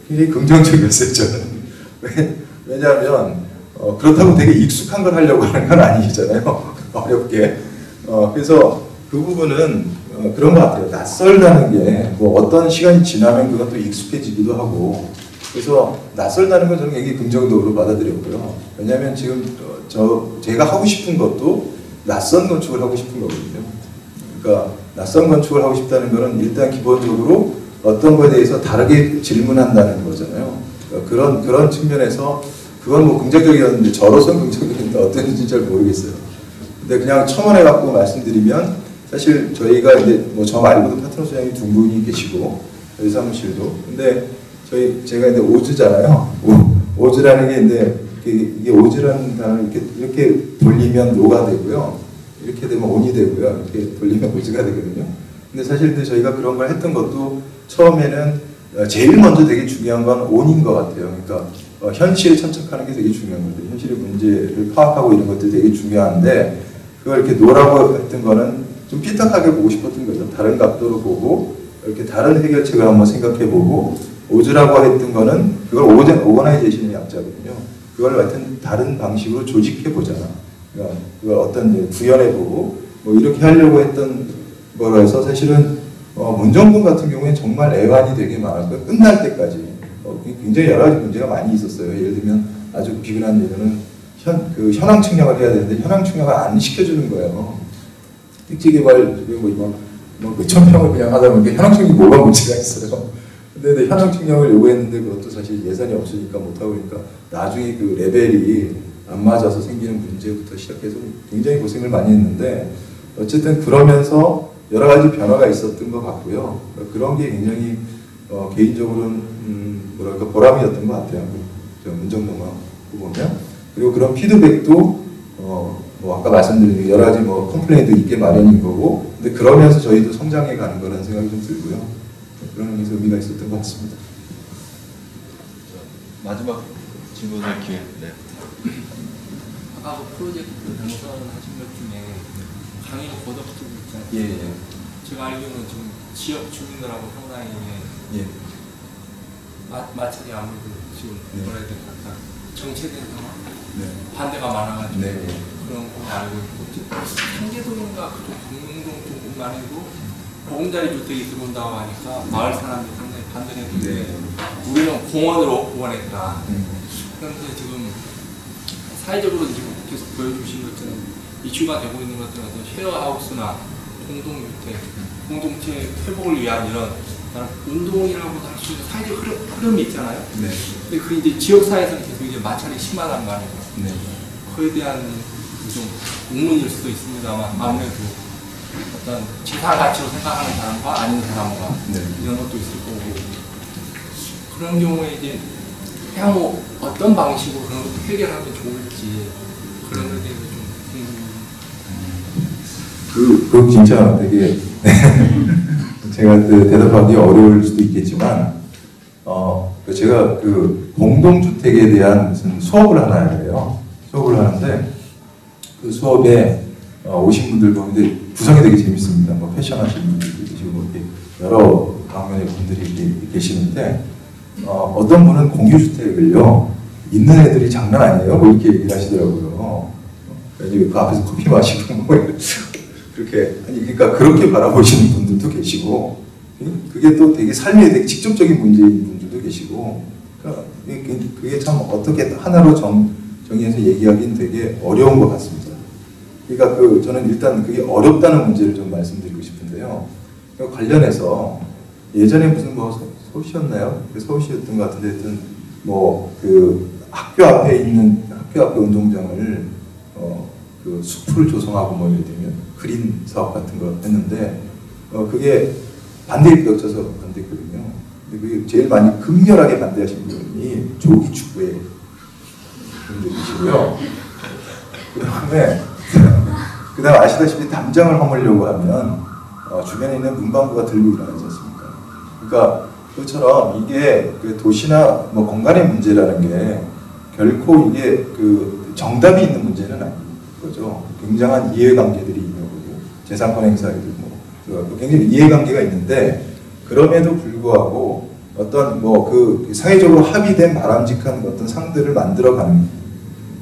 굉장히 긍정적이었어요. 저는 왜냐하면 그렇다고 되게 익숙한 걸 하려고 하는 건 아니잖아요. 어렵게. 그래서 그 부분은 그런 것 같아요. 낯설다는 게 뭐 어떤 시간이 지나면 그것도 익숙해지기도 하고 그래서 낯설다는 건 저는 굉장히 긍정적으로 받아들였고요. 왜냐하면 지금 제가 하고 싶은 것도 낯선 건축을 하고 싶은 거거든요. 그러니까 낯선 건축을 하고 싶다는 거는 일단 기본적으로 어떤 거에 대해서 다르게 질문한다는 거잖아요. 그러니까 그런 측면에서 그건 뭐 긍정적이었는데 저로서는 긍정적인데 어떤지 잘 모르겠어요. 근데 그냥 첨언해 갖고 말씀드리면 사실 저희가 이제 뭐 저 말고도 파트너 소장이 두 분이 계시고 저희 사무실도 근데 제가 이제 오즈잖아요. 오즈라는 게 이제 이게 오즈라는 단어를 이렇게 돌리면 노가 되고요. 이렇게 되면 온이 되고요. 이렇게 돌리면 오즈가 되거든요. 근데 사실 근데 저희가 그런 걸 했던 것도 처음에는 제일 먼저 되게 중요한 건 온인 것 같아요. 그러니까 현실에 천착하는 게 되게 중요한 거죠. 현실의 문제를 파악하고 이런 것들이 되게 중요한데 그걸 이렇게 노라고 했던 거는 좀 삐딱하게 보고 싶었던 거죠. 다른 각도로 보고 이렇게 다른 해결책을 한번 생각해보고 오즈라고 했던 거는 그걸 오거나이제이션의 약자거든요. 그걸 하여튼 다른 방식으로 조직해보자. 그러니까 그걸 어떤 구현해보고 뭐 이렇게 하려고 했던 거로 해서 사실은 문정군 같은 경우에는 정말 애환이 되게 많았고요. 끝날 때까지 굉장히 여러 가지 문제가 많이 있었어요. 예를 들면 아주 비근한 예로는 현황 측량을 해야 되는데 현황 측량을 안 시켜주는 거예요. 택지개발 몇천 평을 그냥 하다 보니까 현황 측량이 뭐가 문제가 있어요. 근데 현황 측량을 요구했는데 그것도 사실 예산이 없으니까 못하고 그러니까 나중에 그 레벨이 안 맞아서 생기는 문제부터 시작해서 굉장히 고생을 많이 했는데 어쨌든 그러면서 여러 가지 변화가 있었던 것 같고요. 그런 게 굉장히 개인적으로는 뭐랄까 보람이었던 것 같아요. 문정동만 보면 그리고 그런 피드백도 뭐 아까 말씀드린 여러 가지 뭐 컴플레인도 있게 마련인 거고 근데 그러면서 저희도 성장해 가는 거라는 생각이 좀 들고요. 그런 의미에서 의미가 있었던 것 같습니다. 마지막 질문을 기회. 네. 아까 그 프로젝트 당선하신 것 중에 강의 고덕도 있잖아요. 예. 제가 알기로는 지금 지역 주민들하고 상당히 마찰이 아무래도 지금 뭐라 해야 될까 정책에 대해서 반대가 많아가지고 그런 거 알고 있고 청계동인가 그쪽 공릉동 쪽만 해도 보금자리 주택이 들어온다고 하니까 마을 사람들이 상당히 반대를 했는데 우리는 공원으로 원했다. 그런데 지금 사회적으로 지금 계속 보여주신 것처럼 이슈가 되고 있는 것들은 쉐어하우스나 공동주택, 공동체 회복을 위한 이런 운동이라고 할 수 있는 사회적 흐름이 있잖아요. 근데 그 이제 지역사회에서는 계속 이제 마찰이 심하단 말이에요. 그에 대한 좀 웅문일 수도 있습니다만 아무래도 어떤 재산 가치로 생각하는 사람과 아닌 사람과 이런 것도 있을 거고 그런 경우에 이제 향후 어떤 방식으로 그런 것도 해결하면 좋을지 그런 것에 대해서 좀 그건 진짜 되게 제가 대답하기 어려울 수도 있겠지만 제가 그 공동주택에 대한 무슨 수업을 하나 해요. 수업을 하는데 그 수업에 오신 분들 보는데 구성이 되게 재밌습니다. 뭐 패션 하시는 분들도 계시고 뭐 이렇게 여러 방면의 분들이 계시는데 어떤 분은 공유주택을요 있는 애들이 장난 아니에요. 뭐 이렇게 얘기를 하시더라고요. 그 앞에서 커피 마시고 뭐 그렇게 그러니까 그렇게 바라보시는 분들도 계시고 그게 또 되게 삶에 되게 직접적인 문제인 분들도 계시고 그러니까 그게 참 어떻게 하나로 정의해서 얘기하기는 되게 어려운 것 같습니다. 그러니까 저는 일단 그게 어렵다는 문제를 좀 말씀드리고 싶은데요. 관련해서 예전에 무슨 뭐 서울시였나요? 서울시였던 것 같은데 하여튼 뭐 그 학교 앞에 있는 학교 앞에 운동장을 그 숲을 조성하고 뭐 예를 들면 그린 사업 같은 거 했는데 그게 반대에 겹쳐서 반대했거든요. 근데 그게 제일 많이 극렬하게 반대하신 분이 조기 축구의 분들이시고요. 그다음 아시다시피 담장을 허물려고 하면 주변에 있는 문방구가 들고 일어나지 않습니까? 그러니까 그것처럼 이게 그 도시나 뭐 공간의 문제라는 게 결코 이게 그 정답이 있는 문제는 아닌 거죠. 굉장한 이해관계들이 있는 거고 재산권 행사에도 뭐 굉장히 이해관계가 있는데 그럼에도 불구하고 어떤 뭐 그 사회적으로 합의된 바람직한 어떤 상들을 만들어가는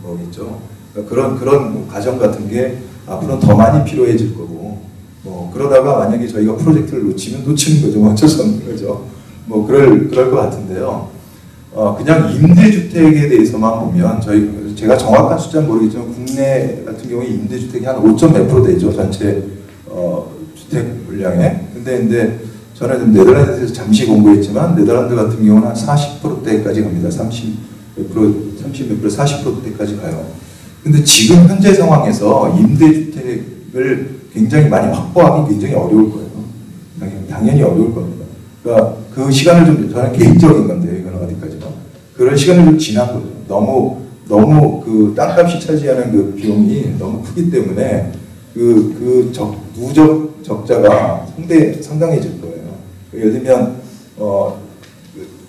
거겠죠. 그러니까 그런 뭐 과정 같은 게 앞으로 더 많이 필요해질 거고 뭐 그러다가 만약에 저희가 프로젝트를 놓치는 거죠. 어쩔 수 없는 거죠. 뭐 그럴 것 같은데요. 그냥 임대주택에 대해서만 보면 제가 정확한 숫자는 모르겠지만 국내 같은 경우에 임대주택이 한 5점 몇 프로 되죠. 전체 주택 물량에. 근데 저는 네덜란드에서 잠시 공부했지만 네덜란드 같은 경우는 한 40%대까지 갑니다. 30 몇 프로, 40%대까지 가요. 근데 지금 현재 상황에서 임대주택을 굉장히 많이 확보하기 굉장히 어려울 거예요. 당연히 어려울 겁니다. 그러니까 그 시간을 좀 저는 개인적인 건데 이건 어디까지나 그런 시간을 좀 지난 거죠. 너무 그 땅값이 차지하는 그 비용이 너무 크기 때문에 누적 적자가 상당해질 거예요. 예를 들면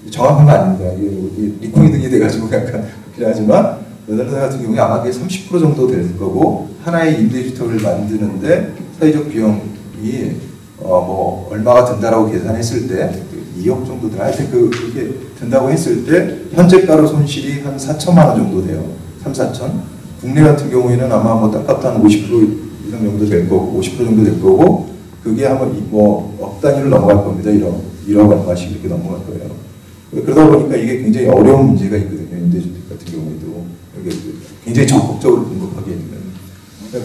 정확한 건 아닙니다. 이게 리코딩이 돼가지고 약간 그렇긴 하지만 네덜란드 같은 경우에 아마 그게 30% 정도 될 거고 하나의 임대주택을 만드는데 사회적 비용이 뭐 얼마가 든다라고 계산했을 때 2억 정도 되나 하여튼 그렇게 든다고 했을 때 현재가로 손실이 한 4천만 원 정도 돼요. 3, 4천. 국내 같은 경우에는 아마 뭐 땅값도 한 50% 이상 정도 될 거고 50% 정도 될 거고 그게 아마 뭐 억 단위로 넘어갈 겁니다. 1억 얼마씩 이렇게 넘어갈 거예요. 그러다 보니까 이게 굉장히 어려운 문제가 있거든요. 임대주택 같은 경우에도 이게 굉장히 적극적으로 공급하기에는.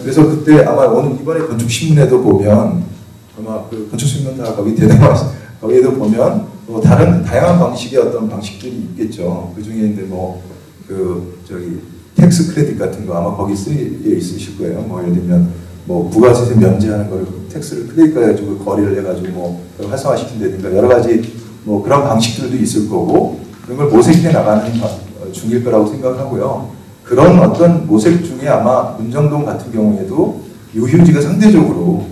그래서 그때 아마 오늘 이번에 건축신문에도 보면 아마 그 건축신문 다 거기에도 보면 뭐 다른 다양한 방식의 어떤 방식들이 있겠죠. 그 중에 이제 뭐 텍스 크레딧 같은 거 아마 거기 쓰여 있으실 거예요. 뭐 예를 들면 뭐 부가세세 면제하는 걸 텍스를 크레딧 가지고 거래를 해가지고 뭐 활성화시킨다든가 여러 가지 뭐 그런 방식들도 있을 거고 그런 걸 모색해 나가는 중일 거라고 생각하고요. 그런 어떤 모색 중에 아마 문정동 같은 경우에도 유휴지가 상대적으로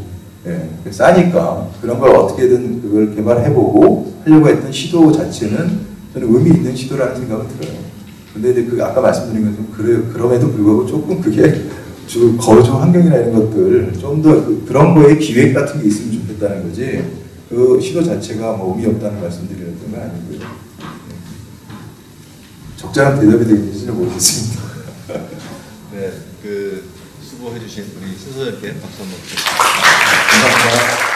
싸니까 그런 걸 어떻게든 그걸 개발해보고 하려고 했던 시도 자체는 저는 의미 있는 시도라는 생각은 들어요. 근데 이제 아까 말씀드린 것처럼 그럼에도 불구하고 조금 그게 거주 환경이나 이런 것들 좀 더 그런 거에 기획 같은 게 있으면 좋겠다는 거지 그 시도 자체가 뭐 의미 없다는 말씀드리는 건 아니고요. 적절한 대답이 되는지는 모르겠습니다. 네, 수고해주신 우리 신소장님께 박수 한번 부탁드립니다. 감사합니다.